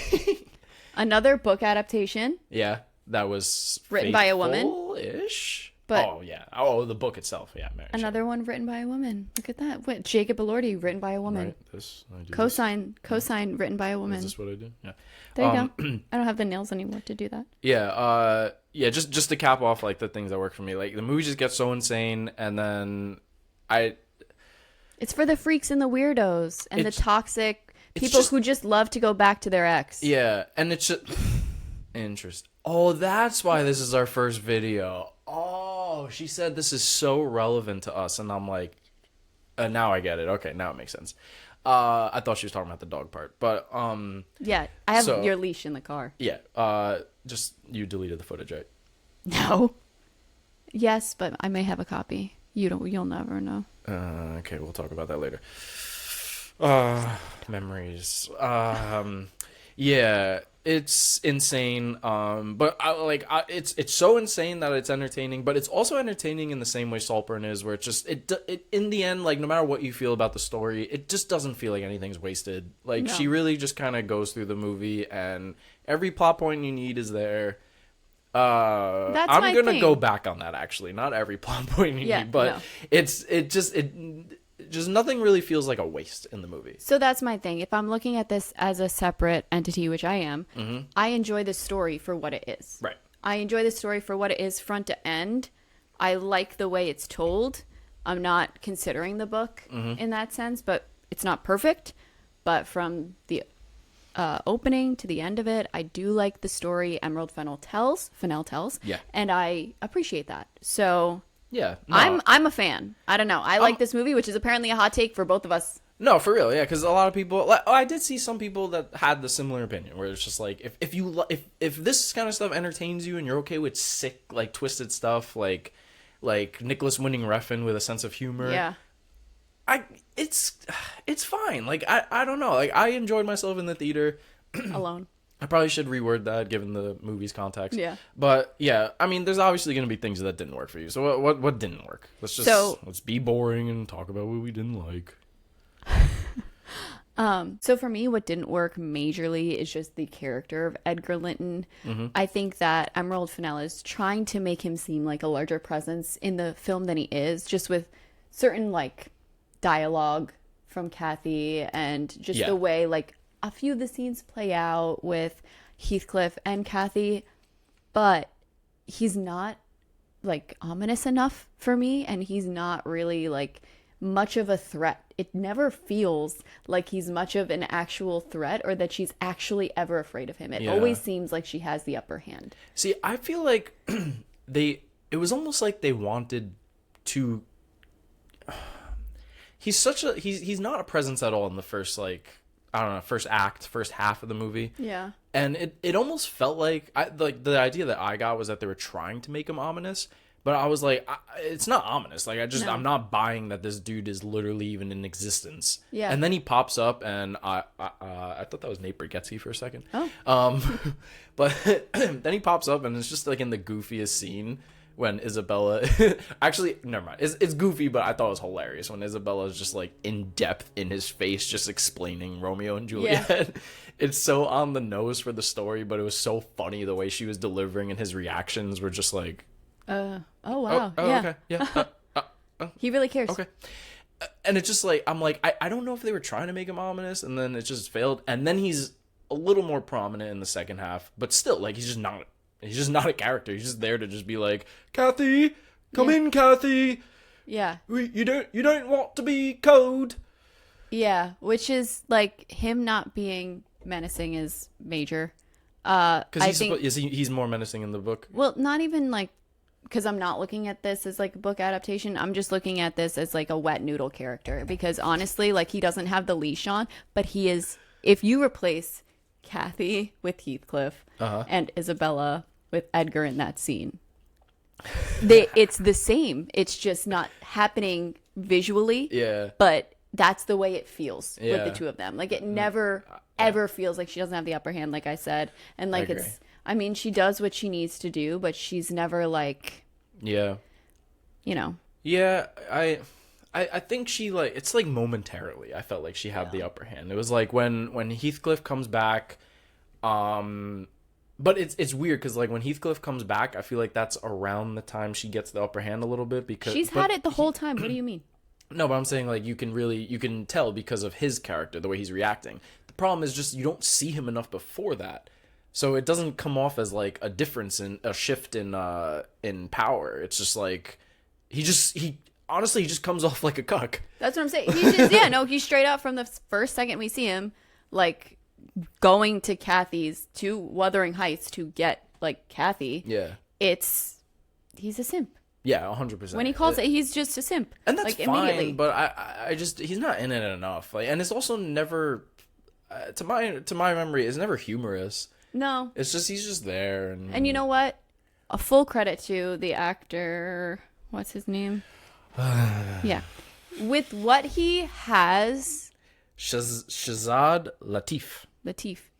Another book adaptation. Yeah, that was written by a woman. Ish. But the book itself. Yeah, Mary another one written by a woman. Look at that. What? Jacob Elordi, written by a woman. Right. This I do. Cosign, written by a woman. Is this what I do? Yeah. There you go. I don't have the nails anymore to do that. Yeah. Just to cap off like the things that work for me. Like the movie just gets so insane, and then It's for the freaks and the weirdos and the toxic people who just love to go back to their ex. Yeah, and it's just interest. Oh, that's why this is our first video. Oh, she said this is so relevant to us, and I'm like, now I get it. Okay, now it makes sense. I thought she was talking about the dog part, but yeah, I have your leash in the car. Yeah, just you deleted the footage, right? No. Yes, but I may have a copy. You'll never know. Okay, we'll talk about that later. Memories. Yeah, it's insane. But it's so insane that it's entertaining, but it's also entertaining in the same way Saltburn is, where it in the end, like no matter what you feel about the story, it just doesn't feel like anything's wasted. Like she really just kind of goes through the movie, and every plot point you need is there. I'm gonna go back on that actually. Not every plot point you need, but just nothing really feels like a waste in the movie. So that's my thing. If I'm looking at this as a separate entity, which I am, I enjoy the story for what it is. Right. I enjoy the story for what it is front to end. I like the way it's told. I'm not considering the book in that sense, but it's not perfect. But from the opening to the end of it, I do like the story Fennell tells. Yeah. And I appreciate that. So yeah, no. I'm a fan. I don't know. I like this movie, which is apparently a hot take for both of us. No, for real, yeah, because a lot of people, I did see some people that had the similar opinion, where it's just like, if this kind of stuff entertains you and you're okay with sick, like twisted stuff, like Nicholas Winding Refn with a sense of humor, yeah, it's fine. Like I don't know, like I enjoyed myself in the theater alone. I probably should reword that given the movie's context. Yeah. But yeah, I mean, there's obviously going to be things that didn't work for you. So what didn't work? Let's be boring and talk about what we didn't like. So for me, what didn't work majorly is just the character of Edgar Linton. Mm-hmm. I think that Emerald Fennell is trying to make him seem like a larger presence in the film than he is, just with certain like dialogue from Kathy and just the way like a few of the scenes play out with Heathcliff and Kathy, but he's not like ominous enough for me, and he's not really like much of a threat. It never feels like he's much of an actual threat or that she's actually ever afraid of him. It always seems like she has the upper hand. See, I feel like it was almost like they wanted to he's not a presence at all in the first first act, first half of the movie. Yeah. And it almost felt like the idea that I got was that they were trying to make him ominous. But I was like, it's not ominous. Like, I'm not buying that this dude is literally even in existence. Yeah. And then he pops up, and I thought that was Nate Bargatze for a second. Oh. But then he pops up, and it's just like in the goofiest scene when Isabella. Actually, never mind. It's goofy, but I thought it was hilarious when Isabella is just like in depth in his face, just explaining Romeo and Juliet. Yeah. It's so on the nose for the story, but it was so funny the way she was delivering, and his reactions were just like. Oh wow. Yeah. Okay. Yeah. He really cares. Okay. And it's just like, I'm like, I don't know if they were trying to make him ominous, and then it just failed. And then he's a little more prominent in the second half, but still, like, he's just not a character. He's just there to just be like, Kathy, come in, Kathy. Yeah. You don't want to be cold. Yeah, which is like him not being menacing is major. Because he's more menacing in the book. Well, not even like. Because I'm not looking at this as like a book adaptation. I'm just looking at this as like a wet noodle character. Because honestly, like he doesn't have the leash on, but he is. If you replace Kathy with Heathcliff and Isabella with Edgar in that scene, it's the same. It's just not happening visually. Yeah. But that's the way it feels with the two of them. Like it never ever feels like she doesn't have the upper hand, like I said, and like it's. I mean, she does what she needs to do, but she's never like, you know. Yeah, I think she like it's like momentarily. I felt like she had the upper hand. It was like when Heathcliff comes back, but it's weird because like when Heathcliff comes back, I feel like that's around the time she gets the upper hand a little bit because she's had it the whole time. What do you mean? No, but I'm saying like you can tell because of his character, the way he's reacting. The problem is just you don't see him enough before that. So it doesn't come off as like a difference in a shift in power. It's just like he honestly just comes off like a cuck. That's what I'm saying. He's straight up from the first second we see him, like going to Kathy's to Wuthering Heights to get like Kathy. Yeah, he's a simp. Yeah, 100%. When he calls it, he's just a simp. And that's like, fine, immediately. But I just he's not in it enough. Like, and it's also never to my memory, it's never humorous. No. It's just he's just there and you know what? A full credit to the actor, what's his name? Yeah. With what he has Shazad Latif.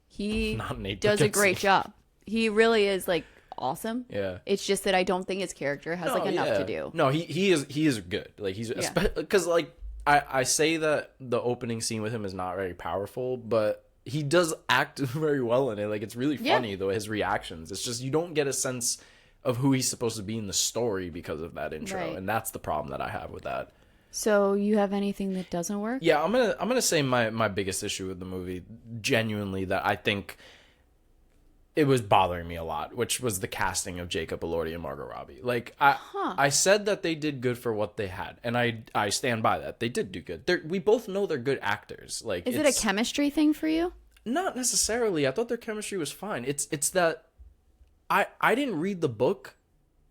He does a great job. He really is like awesome. Yeah. It's just that I don't think his character has enough to do. No, he is good. Like he's because like I say that the opening scene with him is not very powerful, but he does act very well in it. Like, it's really funny, though, his reactions. It's just you don't get a sense of who he's supposed to be in the story because of that intro. Right. And that's the problem that I have with that. So, you have anything that doesn't work? Yeah, I'm gonna say my biggest issue with the movie, genuinely, that I think it was bothering me a lot, which was the casting of Jacob Elordi and Margot Robbie. Like, I said that they did good for what they had, and I stand by that. They did do good. We both know they're good actors. Like, is it a chemistry thing for you? Not necessarily. I thought their chemistry was fine. It's that I didn't read the book,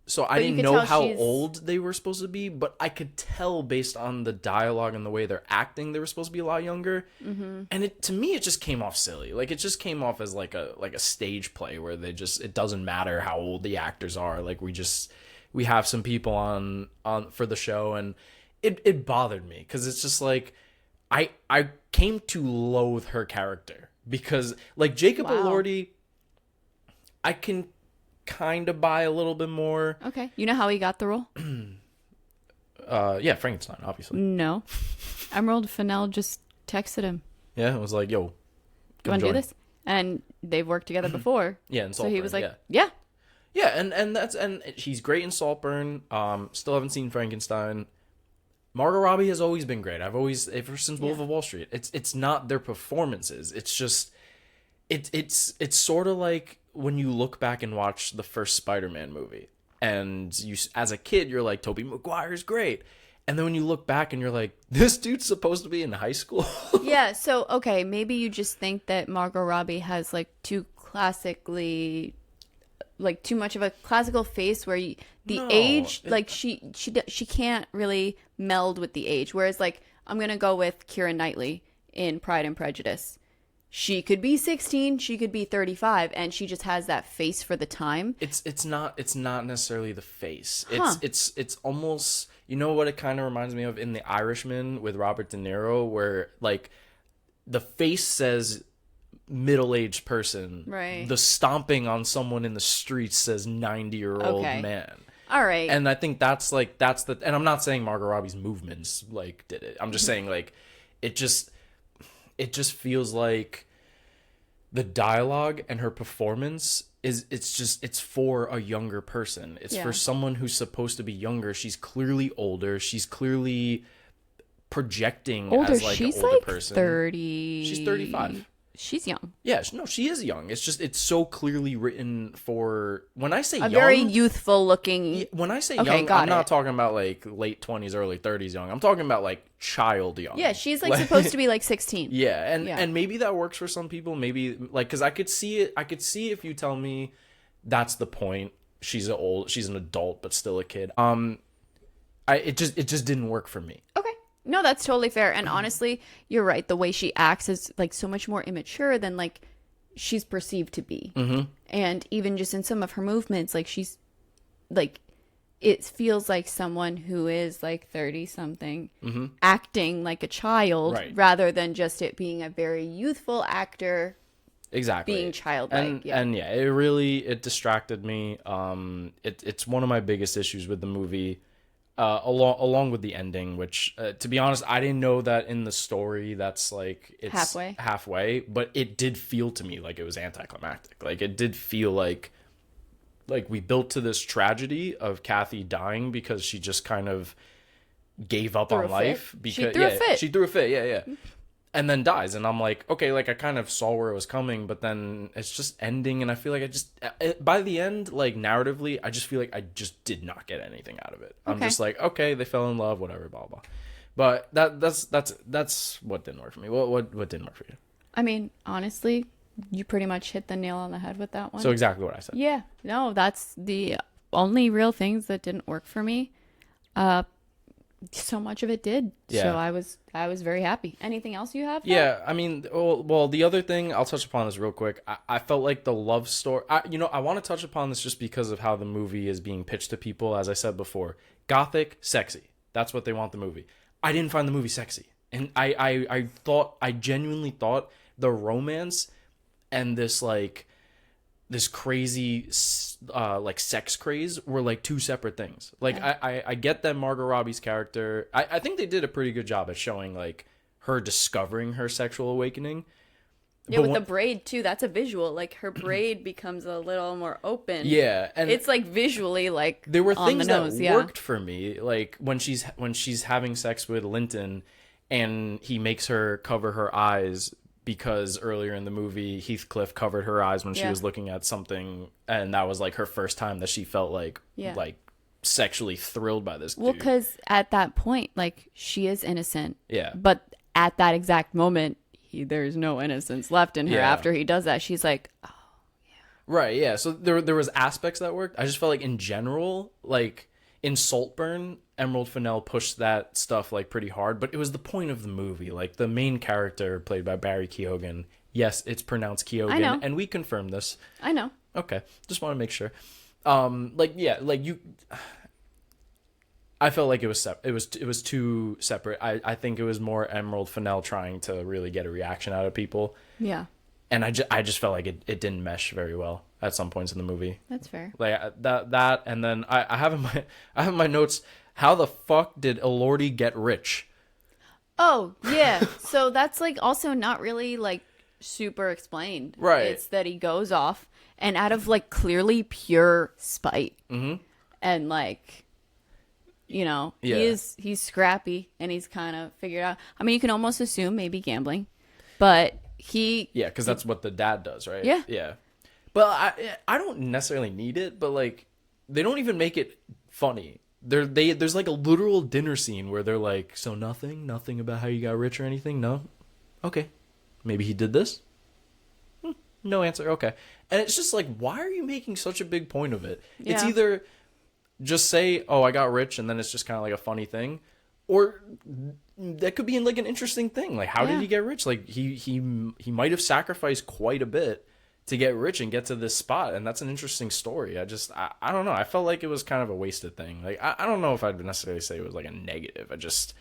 so I didn't know how old they were supposed to be, but I could tell based on the dialogue and the way they're acting, they were supposed to be a lot younger. Mm-hmm. And to me, it just came off silly. Like, it just came off as like a stage play where it doesn't matter how old the actors are. Like, we have some people on for the show, and it bothered me because it's just like I came to loathe her character because like Jacob Elordi I can kind of buy a little bit more. Okay. You know how he got the role? Yeah, Frankenstein, obviously. No. Emerald Fennell just texted him. Yeah, it was like, yo, Do you want to do this? And they've worked together before. Yeah, and so he was like, yeah. Yeah, and he's great in Saltburn. Still haven't seen Frankenstein. Margot Robbie has always been great. Ever since Wolf of Wall Street. It's not their performances. It's just it's sort of like when you look back and watch the first Spider-Man movie, and you as a kid you're like, Tobey Maguire's great. And then when you look back and you're like, this dude's supposed to be in high school. Yeah, so okay, maybe you just think that Margot Robbie has like too much of a classical face where age, like she can't really meld with the age. Whereas like I'm gonna go with Keira Knightley in Pride and Prejudice. She could be 16, she could be 35, and she just has that face for the time. It's not necessarily the face. It's almost, you know what it kind of reminds me of in The Irishman with Robert De Niro, where like the face says middle-aged person, right? The stomping on someone in the streets says 90-year-old man. All right. And I think that's the, and I'm not saying Margot Robbie's movements like did it. I'm just saying like it just feels like the dialogue and her performance it's for a younger person. It's for someone who's supposed to be younger. She's clearly older. She's clearly projecting as like she's an older like person. 30. She's 35. She's young. Yeah, no, she is young. It's so clearly written for, when I say young, very youthful looking. When I say young, I'm not talking about like late 20s, early 30s young. I'm talking about like child young. Yeah, she's like supposed to be like 16. Yeah, and maybe that works for some people. Maybe like, because I could see it. I could see if you tell me that's the point. She's an adult but still a kid. It just didn't work for me. Okay. No, that's totally fair. And honestly, you're right. The way she acts is like so much more immature than like she's perceived to be. Mm-hmm. And even just in some of her movements, like she's like, it feels like someone who is like 30 something acting like a child, right, rather than just it being a very youthful actor. Exactly. Being childlike. And it distracted me. It's one of my biggest issues with the movie. Along with the ending, which to be honest, I didn't know that in the story that's like it's halfway, but it did feel to me like it was anticlimactic. Like it did feel like we built to this tragedy of Kathy dying because she just kind of gave up on life because she threw a fit, and then dies. And I'm like, okay, like I kind of saw where it was coming, but then it's just ending, and I feel like by the end, like narratively, I just feel like I just did not get anything out of it. I'm just like, okay, they fell in love, whatever, blah blah. But that's what didn't work for me. What didn't work for you? I mean, honestly, you pretty much hit the nail on the head with that one. So exactly what I said. Yeah, no, that's the only real things that didn't work for me. So much of it did. Yeah. So I was very happy. Anything else you have? Yeah, I mean, well, the other thing, I'll touch upon this real quick. I felt like the love story, I want to touch upon this just because of how the movie is being pitched to people. As I said before, gothic, sexy. That's what they want the movie. I didn't find the movie sexy. And I genuinely thought the romance and this crazy like sex craze were like two separate things. Like I get that Margot Robbie's character, I think they did a pretty good job at showing like her discovering her sexual awakening. Yeah, but with the braid too, that's a visual. Like her braid becomes a little more open. Yeah, and it's like visually like there were things that worked for me, like when she's having sex with Linton and he makes her cover her eyes, because earlier in the movie Heathcliff covered her eyes when she was looking at something, and that was like her first time that she felt like sexually thrilled by this dude. Well, because at that point, like, she is innocent. Yeah. But at that exact moment, there's no innocence left in her. After he does that, she's like, oh, yeah. Right, yeah. So there was aspects that worked. I just felt like in general, like in Saltburn, Emerald Fennell pushed that stuff like pretty hard, but it was the point of the movie. Like the main character played by Barry Keoghan. Yes, it's pronounced Keoghan, and we confirmed this. I know. Okay, just want to make sure. I felt like it was too separate. I think it was more Emerald Fennell trying to really get a reaction out of people. Yeah. and I just felt like it didn't mesh very well at some points in the movie. That's fair. Like that, and then I have in my notes, how the fuck did Elordi get rich? Oh yeah, so that's like also not really like super explained. Right. It's that he goes off and out of like clearly pure spite, and like, you know, he's scrappy and he's kind of figured out. I mean, you can almost assume maybe gambling, but because that's what the dad does, right? Yeah. But I don't necessarily need it, but like they don't even make it funny. There's like a literal dinner scene where they're like, so nothing about how you got rich or anything. No, okay, maybe he did this. No answer. Okay, and it's just like, why are you making such a big point of it? Yeah. It's either just say, oh, I got rich, and then it's just kind of like a funny thing, or that could be like an interesting thing. Like, how did he get rich? Like he might have sacrificed quite a bit to get rich and get to this spot, and that's an interesting story. I don't know. I felt like it was kind of a wasted thing. Like I don't know if I'd necessarily say it was like a negative. It just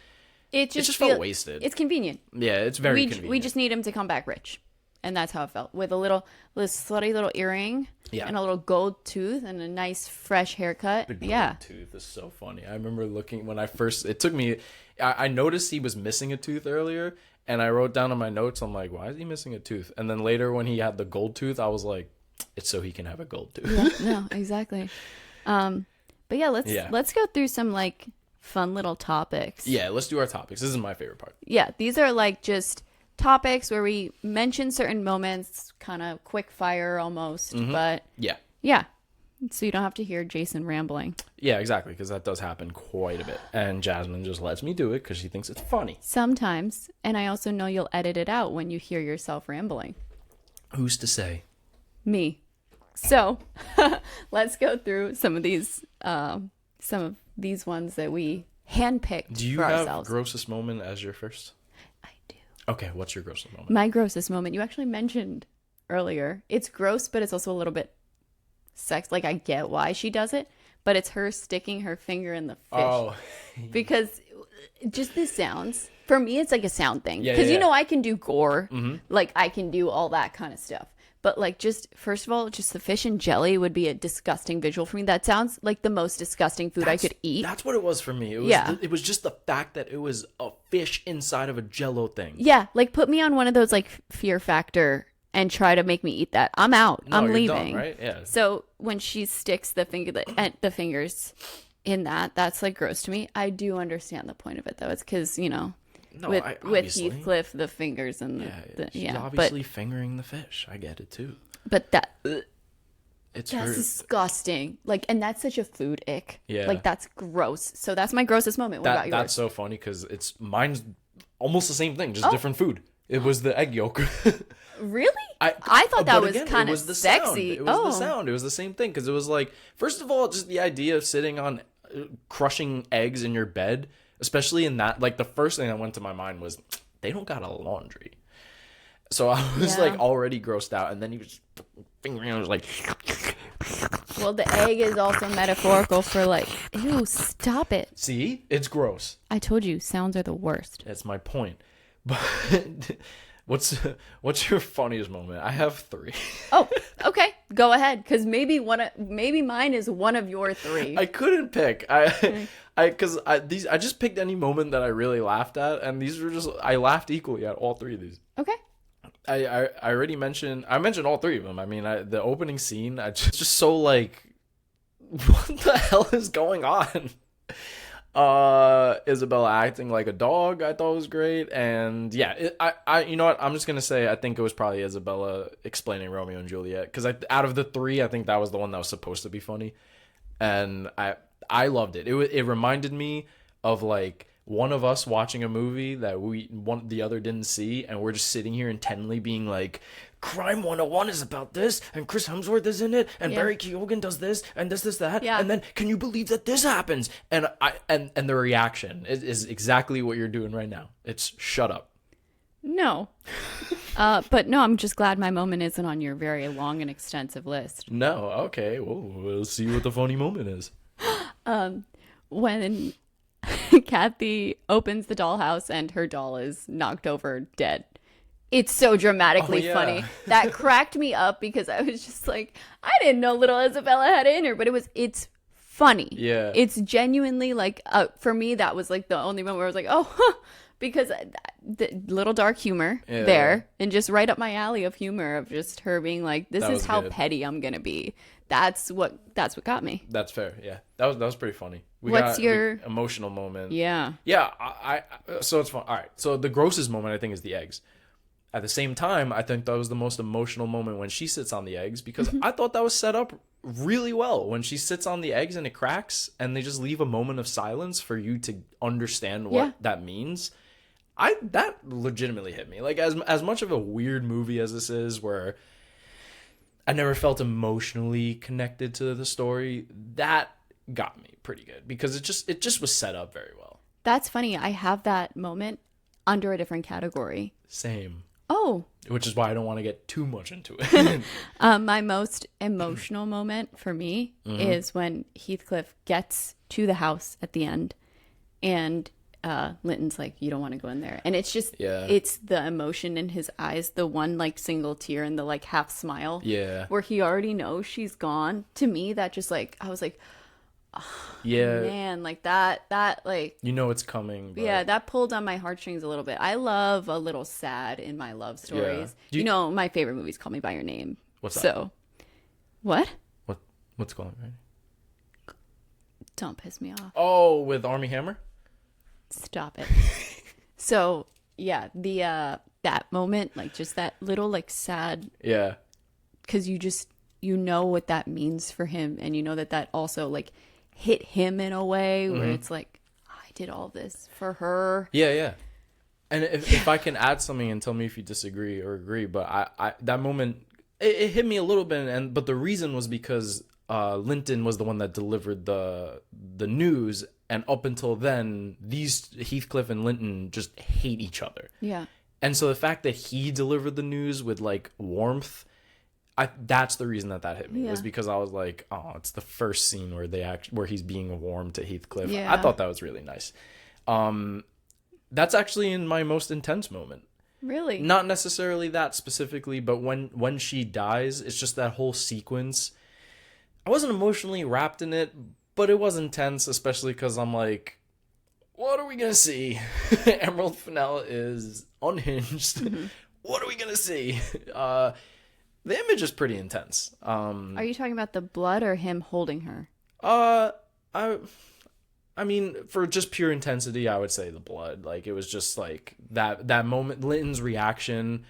felt wasted. It's convenient. Yeah, it's very convenient. We just need him to come back rich, and that's how it felt, with this slutty little earring, and a little gold tooth and a nice fresh haircut. The gold tooth is so funny. I remember looking when it took me. I noticed he was missing a tooth earlier. And I wrote down in my notes, I'm like, why is he missing a tooth? And then later when he had the gold tooth, I was like, it's so he can have a gold tooth. Yeah, no, exactly. But yeah, let's go through some like fun little topics. Yeah, let's do our topics. This is my favorite part. Yeah, these are like just topics where we mention certain moments, kind of quick fire almost. But yeah. So you don't have to hear Jason rambling. Yeah, exactly, because that does happen quite a bit. And Jasmine just lets me do it because she thinks it's funny. Sometimes. And I also know you'll edit it out when you hear yourself rambling. Who's to say? Me. So let's go through some of these ones that we handpicked Do you for have ourselves. grossest moment as your first? I do. Okay, what's your grossest moment? My grossest moment, you actually mentioned earlier. It's gross, but it's also a little bit sex. Like, I get why she does it, but it's her sticking her finger in the fish. Oh. Because just the sounds, for me, it's like a sound thing. Yeah, Because, yeah. you know, I can do gore. Like, I can do all that kind of stuff. But, like, just, first of all, just the fish and jelly would be a disgusting visual for me. That sounds like the most disgusting food I could eat. That's what it was for me. It was just the fact that it was a fish inside of a Jell-O thing. Yeah, like, put me on one of those, like, Fear Factor and try to make me eat that. I'm out. No, I'm you're leaving. done, right? Yeah. So when she sticks the fingers in that's like gross to me. I do understand the point of it though. It's because, you know, with Heathcliff, the fingers and she's obviously fingering the fish. I get it too. But that's disgusting. Like, and that's such a food ick. Yeah. Like, that's gross. So that's my grossest moment. What about yours? That's so funny because mine's almost the same thing, just different food. It was the egg yolk. Really? I thought that was kind of sexy. It was the sound. It was the same thing because it was like, first of all, just the idea of sitting on crushing eggs in your bed, especially in that, like the first thing that went to my mind was they don't got a laundry. So I was like already grossed out, and then he was fingering. I was like, well, the egg is also metaphorical for like, ew, stop it. See, it's gross. I told you, sounds are the worst. That's my point. But what's your funniest moment? I have 3. Oh, okay. Go ahead, because maybe mine is one of your 3. I couldn't pick. I just picked any moment that I really laughed at, and these were just I laughed equally at all 3 of these. Okay. I already mentioned all 3 of them. I mean, the opening scene, just so like, what the hell is going on? Isabella acting like a dog, I thought was great. And yeah, I you know what, I'm just gonna say I think it was probably Isabella explaining Romeo and Juliet, because out of the 3, I think that was the one that was supposed to be funny, and I loved it. It reminded me of like one of us watching a movie that the other didn't see, and we're just sitting here intently being like, Crime 101 is about this, and Chris Hemsworth is in it, and Barry Keoghan does this, and this, that, and then can you believe that this happens? And the reaction is exactly what you're doing right now. It's shut up. No. But no, I'm just glad my moment isn't on your very long and extensive list. No, okay. Well, we'll see what the funny moment is. When Kathy opens the dollhouse and her doll is knocked over dead. It's so dramatically funny. That cracked me up because I was just like, I didn't know little Isabella had it in her, but it's funny. Yeah. It's genuinely like, for me, that was like the only moment where I was like, oh, huh, because the little dark humor there, and just right up my alley of humor of just her being like, this is how petty I'm going to be. That's what got me. That's fair. Yeah. That was pretty funny. What's your emotional moment? Yeah. Yeah. So it's fun. All right. So the grossest moment I think is the eggs. At the same time, I think that was the most emotional moment when she sits on the eggs, because I thought that was set up really well. When she sits on the eggs and it cracks and they just leave a moment of silence for you to understand what that means. That legitimately hit me. Like, as much of a weird movie as this is, where I never felt emotionally connected to the story, that got me pretty good because it just was set up very well. That's funny. I have that moment under a different category. Same. Oh. Which is why I don't want to get too much into it. My most emotional moment for me is when Heathcliff gets to the house at the end and Linton's like, you don't want to go in there. And it's just, it's the emotion in his eyes, the one like single tear and the like half smile. Yeah. Where he already knows she's gone. To me, that just like, I was like, oh, man, like that like, you know it's coming. But... yeah, that pulled on my heartstrings a little bit. I love a little sad in my love stories. Yeah. You know, my favorite movie is Call Me by Your Name. What's that? So, what? What's going on? Don't piss me off. Oh, with Armie Hammer? Stop it. So, yeah, the that moment, like just that little like sad. Yeah. Because you know what that means for him, and you know that also like hit him in a way where it's like, I did all this for her. Yeah. And if I can add something and tell me if you disagree or agree, but I that moment it hit me a little bit, but the reason was because Linton was the one that delivered the news, and up until then, these Heathcliff and Linton just hate each other. Yeah. And so the fact that he delivered the news with like warmth, that's the reason that hit me, was because I was like, oh, it's the first scene where he's being warm to Heathcliff. Yeah. I thought that was really nice. That's actually in my most intense moment. Really? Not necessarily that specifically, but when she dies, it's just that whole sequence. I wasn't emotionally wrapped in it, but it was intense, especially because I'm like, what are we going to see? Emerald Fennell is unhinged. Mm-hmm. What are we going to see? The image is pretty intense. Are you talking about the blood or him holding her? I mean, for just pure intensity, I would say the blood. Like, it was just like that moment, Linton's reaction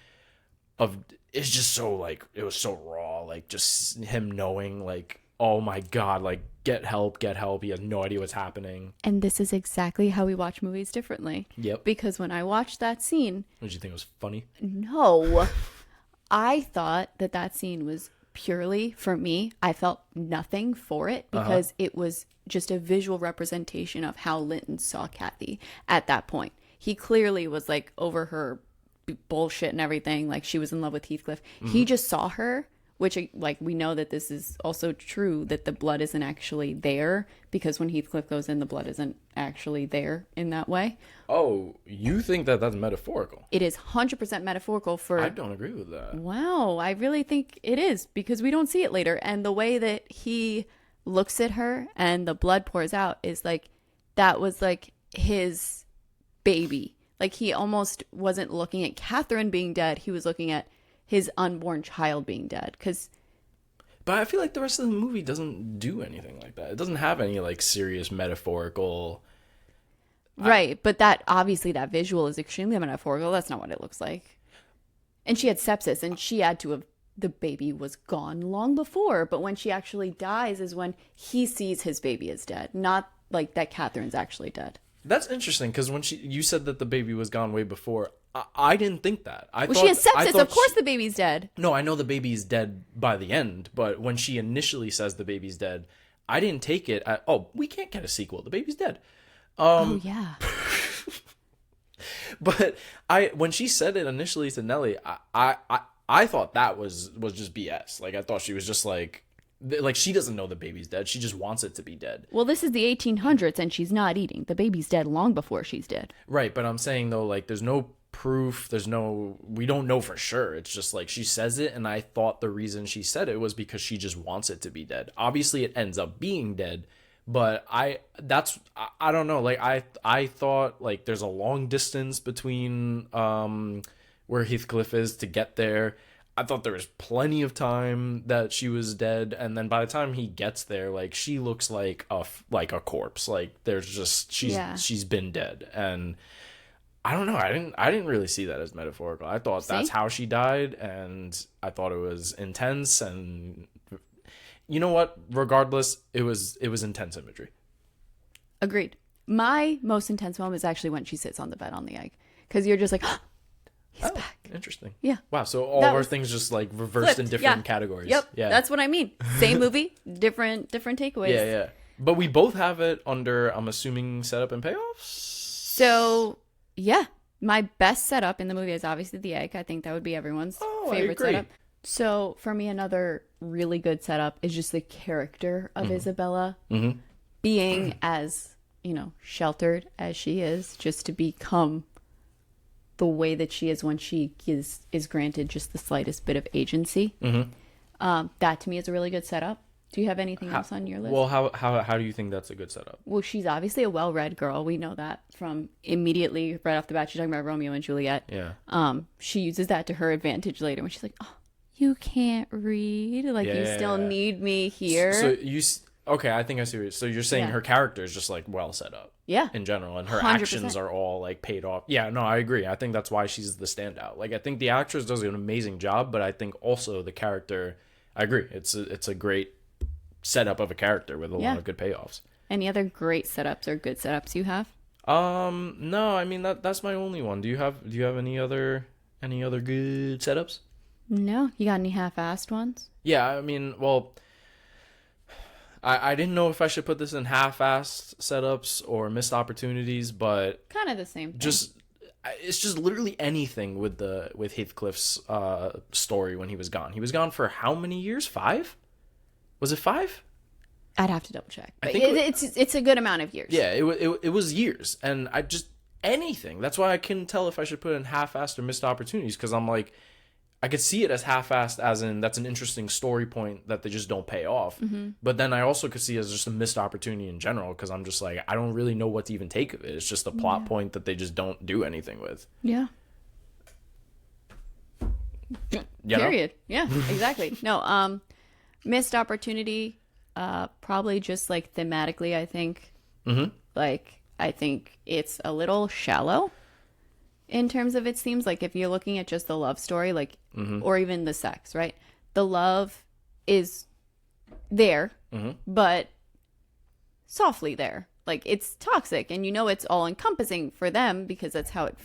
it's just so like, it was so raw. Like, just him knowing like, oh my God, like, get help. He has no idea what's happening. And this is exactly how we watch movies differently. Yep. Because when I watched that scene... Did you think it was funny? No. I thought that scene was purely, for me, I felt nothing for it because it was just a visual representation of how Linton saw Kathy at that point. He clearly was like over her bullshit and everything. Like, she was in love with Heathcliff. Mm-hmm. He just saw her... which, like, we know that this is also true, that the blood isn't actually there, because when Heathcliff goes in, the blood isn't actually there in that way. Oh, you think that that's metaphorical? It is 100% metaphorical for... I don't agree with that. Wow, I really think it is, because we don't see it later. And the way that he looks at her and the blood pours out is like, that was like his baby. Like, he almost wasn't looking at Catherine being dead. He was looking at his unborn child being dead. But I feel like the rest of the movie doesn't do anything like that. It doesn't have any like serious metaphorical... Right, but that obviously that visual is extremely metaphorical. That's not what it looks like. And she had sepsis, and she had to have... the baby was gone long before, but when she actually dies is when he sees his baby is dead, not like that Catherine's actually dead. That's interesting, because when you said that the baby was gone way before, I didn't think that. She has sepsis. Of course the baby's dead. No, I know the baby's dead by the end, but when she initially says the baby's dead, I didn't take it at, oh, we can't get a sequel. The baby's dead. Oh, yeah. But when she said it initially to Nellie, I thought that was just BS. Like, I thought she was just like she doesn't know the baby's dead. She just wants it to be dead. Well, this is the 1800s, and she's not eating. The baby's dead long before she's dead. Right, but I'm saying, though, like, there's no proof. We don't know for sure. It's just like she says it, and I thought the reason she said it was because she just wants it to be dead. Obviously it ends up being dead, but I don't know. Like I thought like there's a long distance between where Heathcliff is to get there. I thought there was plenty of time that she was dead, and then by the time he gets there, like she looks like a corpse. Like there's just she's been dead, and I don't know. I didn't really see that as metaphorical. I thought that's how she died, and I thought it was intense. And you know what? Regardless, it was intense imagery. Agreed. My most intense moment is actually when she sits on the bed on the egg, because you're just like. He's back. Interesting. Yeah. Wow. So all of our things just like reversed in different categories. Yep. Yeah. That's what I mean. Same movie, different takeaways. Yeah. But we both have it under, I'm assuming, setup and payoffs. So yeah, my best setup in the movie is obviously the egg. I think that would be everyone's favorite setup. So for me, another really good setup is just the character of Isabella being as, sheltered as she is, just to become the way that she is when she is granted just the slightest bit of agency. That to me is a really good setup. Do you have anything else on your list? Well, how do you think that's a good setup? Well, she's obviously a well-read girl. We know that from immediately right off the bat. She's talking about Romeo and Juliet. Yeah. She uses that to her advantage later when she's like, "Oh, you can't read. Like you still need me here." Okay, I think I see what so you're saying her character is just like well set up. Yeah. In general, and her 100%. actions are all like paid off. Yeah, no, I agree. I think that's why she's the standout. Like I think the actress does an amazing job, but I think also the character, I agree. It's a great setup of a character with a lot of good payoffs. Any other great setups or good setups you have? No, I mean that's my only one. Do you have any other good setups? No. You got any half-assed ones? Yeah, I mean, well, I didn't know if I should put this in half-assed setups or missed opportunities, but kind of the same thing. It's just literally anything with Heathcliff's story when he was gone. He was gone for how many years? 5? Was it 5? I'd have to double check. But it's a good amount of years. Yeah, it was years, and I just anything. That's why I couldn't tell if I should put in half-assed or missed opportunities, because I'm like, I could see it as half-assed, as in that's an interesting story point that they just don't pay off. But then I also could see it as just a missed opportunity in general, because I'm just like, I don't really know what to even take of it. It's just a plot point that they just don't do anything with. Yeah. Period. Yeah, exactly. No, missed opportunity, probably just like thematically, I think. Like, I think it's a little shallow in terms of its themes. Like if you're looking at just the love story, like or even the sex, right? The love is there, but softly there. Like it's toxic, and it's all encompassing for them because that's how it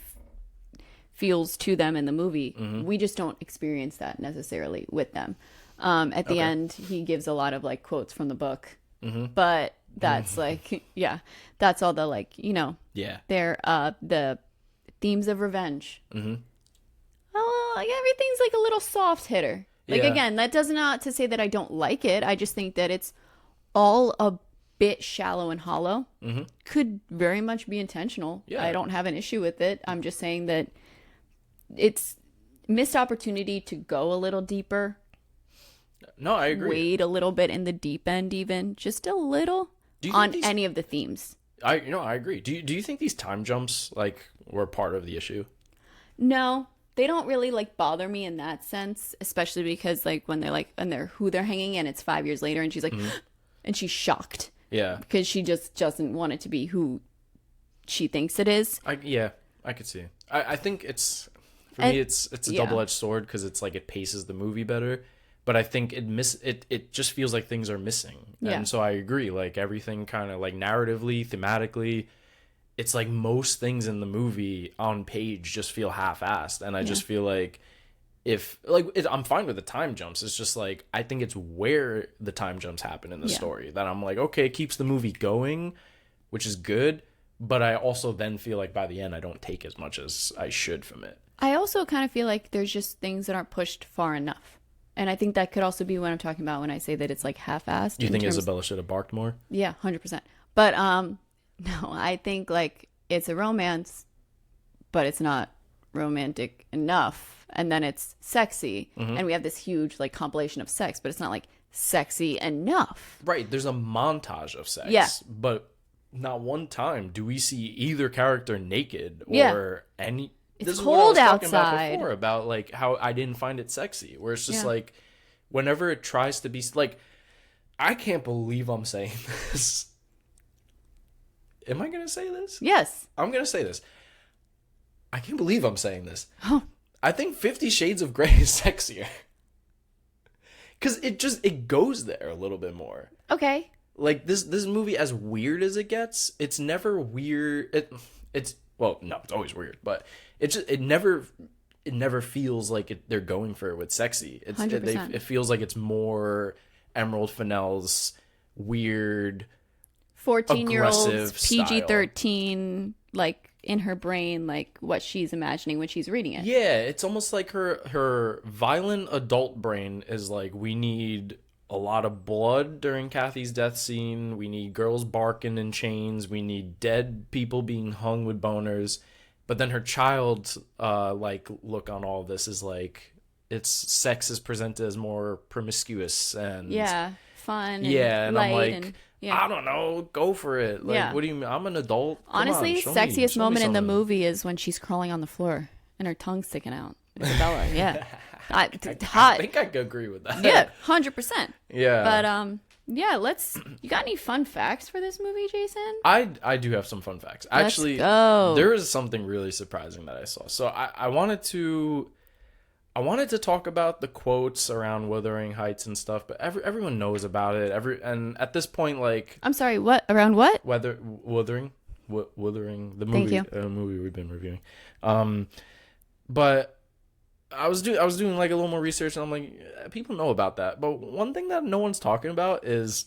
feels to them in the movie. We just don't experience that necessarily with them. At the end, he gives a lot of like quotes from the book, but that's like, that's all the like, they're the themes of revenge. Like everything's like a little soft hitter. Like again, that does not to say that I don't like it. I just think that it's all a bit shallow and hollow. Could very much be intentional. I don't have an issue with it. I'm just saying that it's missed opportunity to go a little deeper. No, I agree. Wade a little bit in the deep end, even just a little on any of the themes. I agree. Do you think these time jumps like were part of the issue? No, they don't really like bother me in that sense, especially because like when they're like and they're who they're hanging and it's 5 years later and she's like and she's shocked. Yeah. Because she just doesn't want it to be who she thinks it is. I could see. I think it's for me it's a double-edged sword, because it's like it paces the movie better. But I think it just feels like things are missing. And so I agree. Like everything kind of like narratively, thematically, it's like most things in the movie on page just feel half-assed. And I just feel like I'm fine with the time jumps. It's just like, I think it's where the time jumps happen in the story that I'm like, okay, it keeps the movie going, which is good. But I also then feel like by the end, I don't take as much as I should from it. I also kind of feel like there's just things that aren't pushed far enough. And I think that could also be what I'm talking about when I say that it's like half-assed. Do you think Isabella should have barked more? Yeah, 100%. But no, I think like it's a romance, but it's not romantic enough, and then it's sexy, and we have this huge like compilation of sex, but it's not like sexy enough. Right, there's a montage of sex. Yeah. But not one time do we see either character naked or any. It's this cold is what I was talking outside. about before, about like how I didn't find it sexy. Where it's just Yeah. like, whenever it tries to be like, I can't believe I'm saying this. Am I gonna say this? Yes. I'm gonna say this. I can't believe I'm saying this. Oh. I think 50 Shades of Grey is sexier. Because it goes there a little bit more. Okay. Like, this movie, as weird as it gets, it's never weird. It's well, no, it's always weird, but it never feels like they're going for it with sexy. 100%. It feels like it's more Emerald Fennell's weird 14-year-olds, aggressive style. PG-13, like in her brain, like what she's imagining when she's reading it. Yeah, it's almost like her violent adult brain is like, we need a lot of blood during Kathy's death scene. We need girls barking in chains. We need dead people being hung with boners. But then her child, like, look on all of this is like, it's sex is presented as more promiscuous and fun. And light I'm like, and, I don't know, go for it. Like, what do you mean? I'm an adult. Come honestly, on, sexiest show me moment in the something. movie is when she's crawling on the floor and her tongue's sticking out. Isabella, yeah. I Hot. think I could agree with that. Yeah, 100%. Yeah. But yeah, you got any fun facts for this movie, Jason? I do have some fun facts. Let's Actually, go. there is something really surprising that I saw. So I wanted to talk about the quotes around Wuthering Heights and stuff, but everyone knows about it. And at this point, like, I'm sorry, what? Around what? Wuthering, the Thank movie, you. movie we've been reviewing. But I was doing like a little more research, and I'm like, people know about that. But one thing that no one's talking about is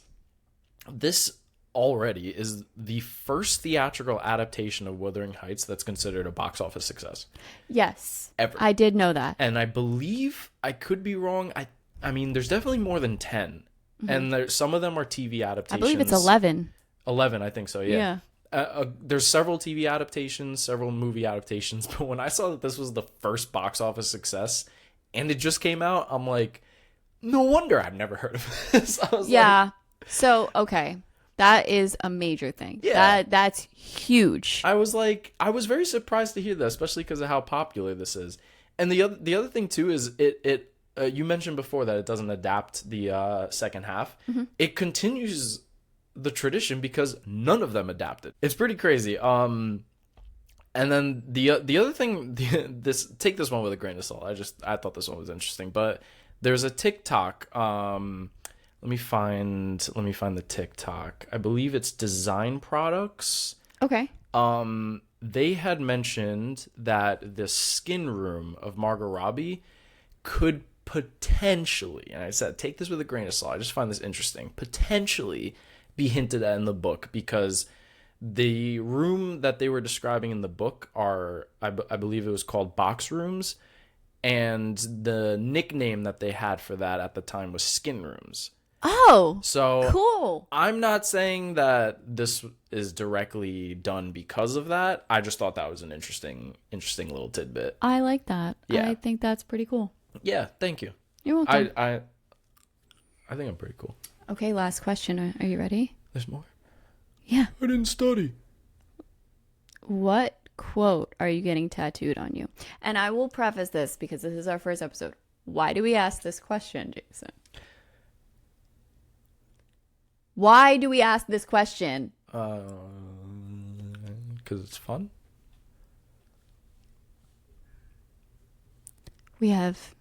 this already is the first theatrical adaptation of Wuthering Heights that's considered a box office success. Yes. Ever. I did know that. And I believe, I could be wrong, I mean, there's definitely more than 10. And some of them are TV adaptations. I believe it's 11. 11, I think so, yeah. There's several TV adaptations, several movie adaptations, but when I saw that this was the first box office success and it just came out, I'm like, no wonder I've never heard of this. I was like, so, okay. That is a major thing. Yeah. That's huge. I was very surprised to hear that, especially because of how popular this is. And the other thing too is it you mentioned before that it doesn't adapt the second half. It continues the tradition because none of them adapted. It's pretty crazy. And then the other thing, take this one with a grain of salt. I thought this one was interesting, but there's a TikTok. Let me find the TikTok. I believe it's Design Products. Okay. They had mentioned that the skin room of Margot Robbie could potentially, and I said, take this with a grain of salt. I just find this interesting. Potentially be hinted at in the book, because the room that they were describing in the book are, I believe it was called box rooms, and the nickname that they had for that at the time was skin rooms. Oh, so cool. I'm not saying that this is directly done because of that. I just thought that was an interesting little tidbit. I like that. Yeah. I think that's pretty cool. Yeah, thank you. You're welcome. I think I'm pretty cool. Okay, last question. Are you ready? There's more. Yeah. I didn't study. What quote are you getting tattooed on you? And I will preface this because this is our first episode. Why do we ask this question, Jason? Why do we ask this question? Because it's fun. We have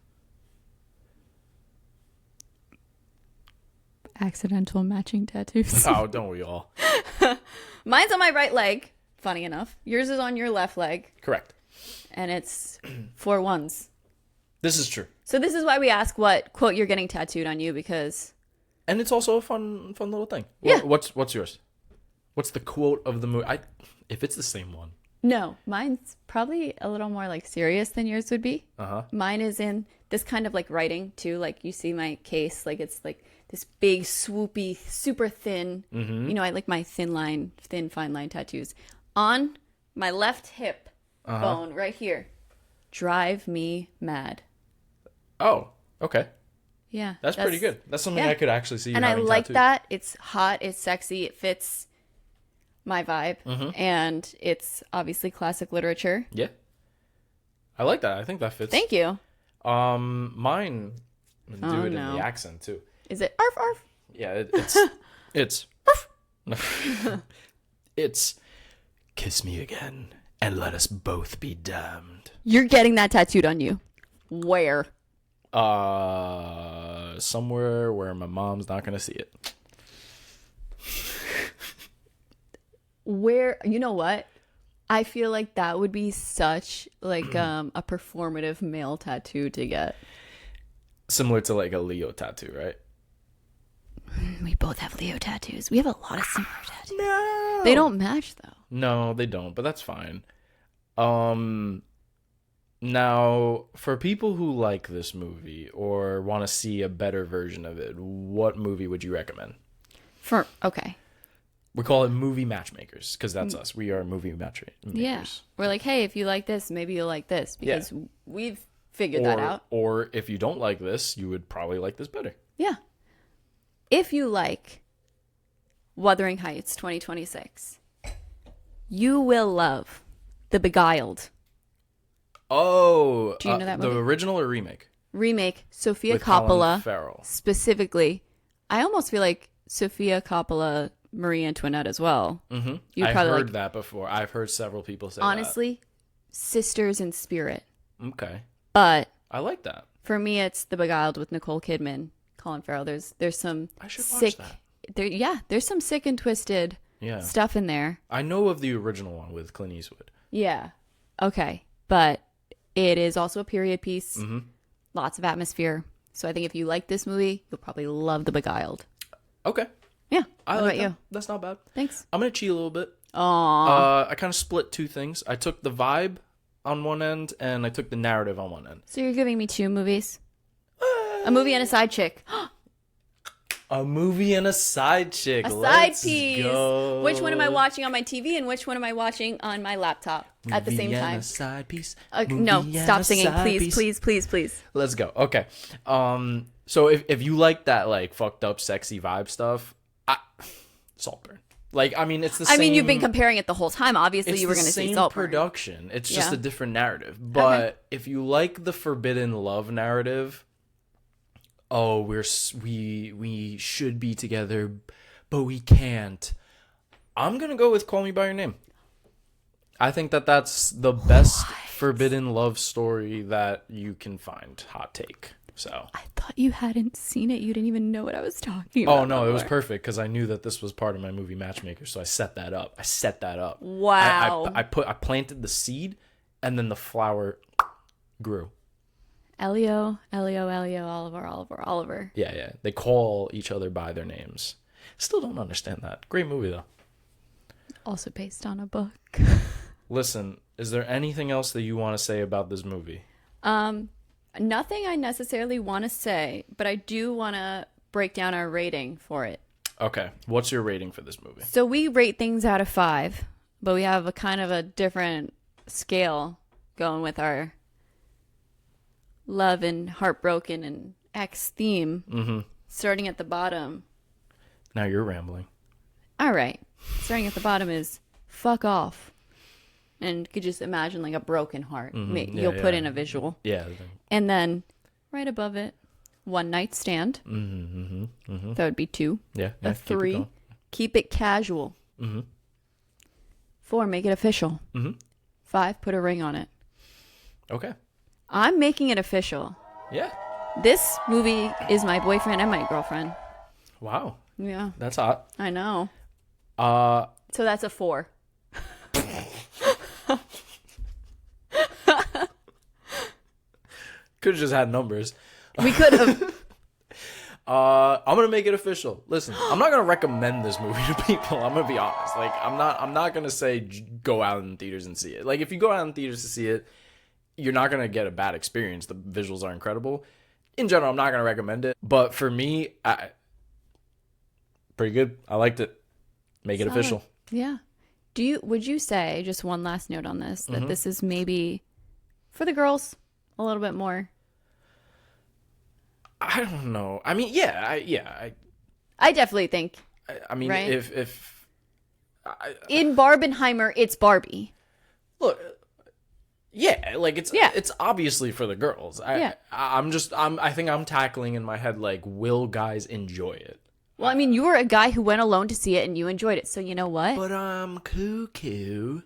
accidental matching tattoos. Oh, don't we all? Mine's on my right leg, funny enough. Yours is on your left leg. Correct. And it's 4 ones. This is true. So this is why we ask what quote you're getting tattooed on you, because... And it's also a fun little thing. Yeah. What's yours? What's the quote of the movie? If it's the same one. No, mine's probably a little more like serious than yours would be. Uh-huh. Mine is in this kind of like writing too. Like you see my case, like it's like this big swoopy, super thin. You know, I like my thin fine line tattoos on my left hip bone right here. Drive Me Mad. Oh, okay. Yeah. That's pretty good. That's something I could actually see you and having I like tattooed. that. It's hot. It's sexy. It fits my vibe. And it's obviously classic literature. Yeah. I like that. I think that fits. Thank you. Mine, do it in the accent too. Is it arf arf? Yeah, it's it's kiss me again and let us both be damned. You're getting that tattooed on you. Where? Somewhere where my mom's not gonna see it. Where? You know what? I feel like that would be such like a performative male tattoo to get. Similar to like a Leo tattoo, right? We both have Leo tattoos. We have a lot of similar tattoos. No. They don't match though. No, they don't, but that's fine. Now, for people who like this movie or want to see a better version of it, what movie would you recommend? Okay. We call it movie matchmakers because that's us. We are movie matchmakers. Yeah. We're like, hey, if you like this, maybe you'll like this because we've figured that out. Or if you don't like this, you would probably like this better. Yeah. If you like Wuthering Heights 2026, you will love The Beguiled. Oh, do you know that movie? The original or remake? Remake, Sofia With Coppola. Colin Farrell. Specifically, I almost feel like Sofia Coppola, Marie Antoinette as well. Mm-hmm. I've heard that before. I've heard several people say honestly, sisters in spirit. Okay. But I like that. For me, it's The Beguiled with Nicole Kidman, Colin Farrell. There's some I should sick. Watch that. There's some sick and twisted stuff in there. I know of the original one with Clint Eastwood. Yeah. Okay. But it is also a period piece. Mm-hmm. Lots of atmosphere. So I think if you like this movie, you'll probably love The Beguiled. Okay. Yeah. I what like about that. you? That's not bad. Thanks. I'm going to cheat a little bit. Aww. I kind of split two things. I took the vibe on one end and I took the narrative on one end. So you're giving me two movies? A movie and a side chick. A movie and a side chick. A Let's side piece. Go. Which one am I watching on my TV and which one am I watching on my laptop at the same time? A side piece. No, stop singing, please. Let's go. Okay. So if you like that like fucked up sexy vibe stuff, Saltburn. Like I mean, it's the same. I mean, you've been comparing it the whole time. Obviously, you were going to say Saltburn. Production. It's just a different narrative. But if you like the forbidden love narrative, we should be together, but we can't. I'm gonna go with Call Me by Your Name. I think that's the best forbidden love story that you can find. Hot take. So I thought you hadn't seen it. You didn't even know what I was talking about. Oh no, it was perfect because I knew that this was part of my movie matchmaker, so I set that up. Wow. I planted the seed, and then the flower grew. Elio, Oliver. Yeah. They call each other by their names. Still don't understand that. Great movie though. Also based on a book. Listen, is there anything else that you want to say about this movie? Nothing I necessarily want to say, but I do want to break down our rating for it. Okay. What's your rating for this movie? So we rate things out of 5, but we have a kind of a different scale going with our love and heartbroken and ex theme. Mm-hmm. Starting at the bottom. Now you're rambling. All right. Starting at the bottom is fuck off. And you could just imagine like a broken heart. Mm-hmm. You'll put in a visual. Yeah. And then right above it, one night stand. Mm-hmm. Mm-hmm. That would be 2. Yeah. A 3, keep it casual. Mm-hmm. 4, make it official. Mm-hmm. 5, put a ring on it. Okay. I'm making it official. Yeah. This movie is my boyfriend and my girlfriend. Wow. Yeah. That's hot. I know. So that's a 4. Could have just had numbers. We could have. I'm gonna make it official. Listen, I'm not gonna recommend this movie to people. I'm gonna be honest. Like, I'm not gonna say go out in theaters and see it. Like, if you go out in theaters to see it, you're not gonna get a bad experience. The visuals are incredible. In general, I'm not gonna recommend it. But for me, pretty good. I liked it. Make it official. Yeah. Would you say, just one last note on this, that this is maybe For the girls, a little bit more. I don't know. I mean, yeah, I definitely think. I mean, right? if in Barbenheimer, it's Barbie. Look, yeah, like it's obviously for the girls. I think I'm tackling in my head like, will guys enjoy it? Well, I mean, you were a guy who went alone to see it and you enjoyed it, so you know what? But I'm cuckoo.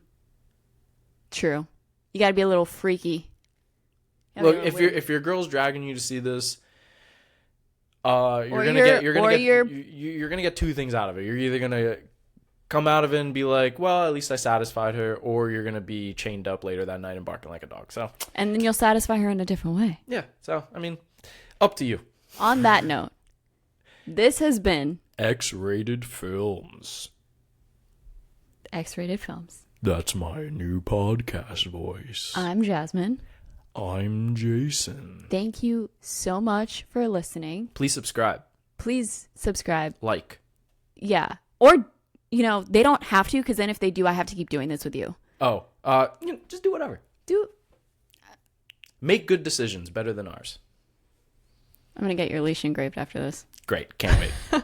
True. You got to be a little freaky. Look, if your girl's dragging you to see this, you're gonna get two things out of it. You're either gonna come out of it and be like, well, at least I satisfied her, or you're gonna be chained up later that night and barking like a dog. So, and then you'll satisfy her in a different way. Yeah. So, I mean, up to you. On that note, this has been X-Rated Films. X-Rated Films. That's my new podcast voice. I'm Jasmine. I'm Jason. Thank you so much for listening. Please subscribe. Like. Yeah. Or, they don't have to, because then if they do, I have to keep doing this with you. Oh, just do whatever. Make good decisions, better than ours. I'm going to get your leash engraved after this. Great. Can't wait.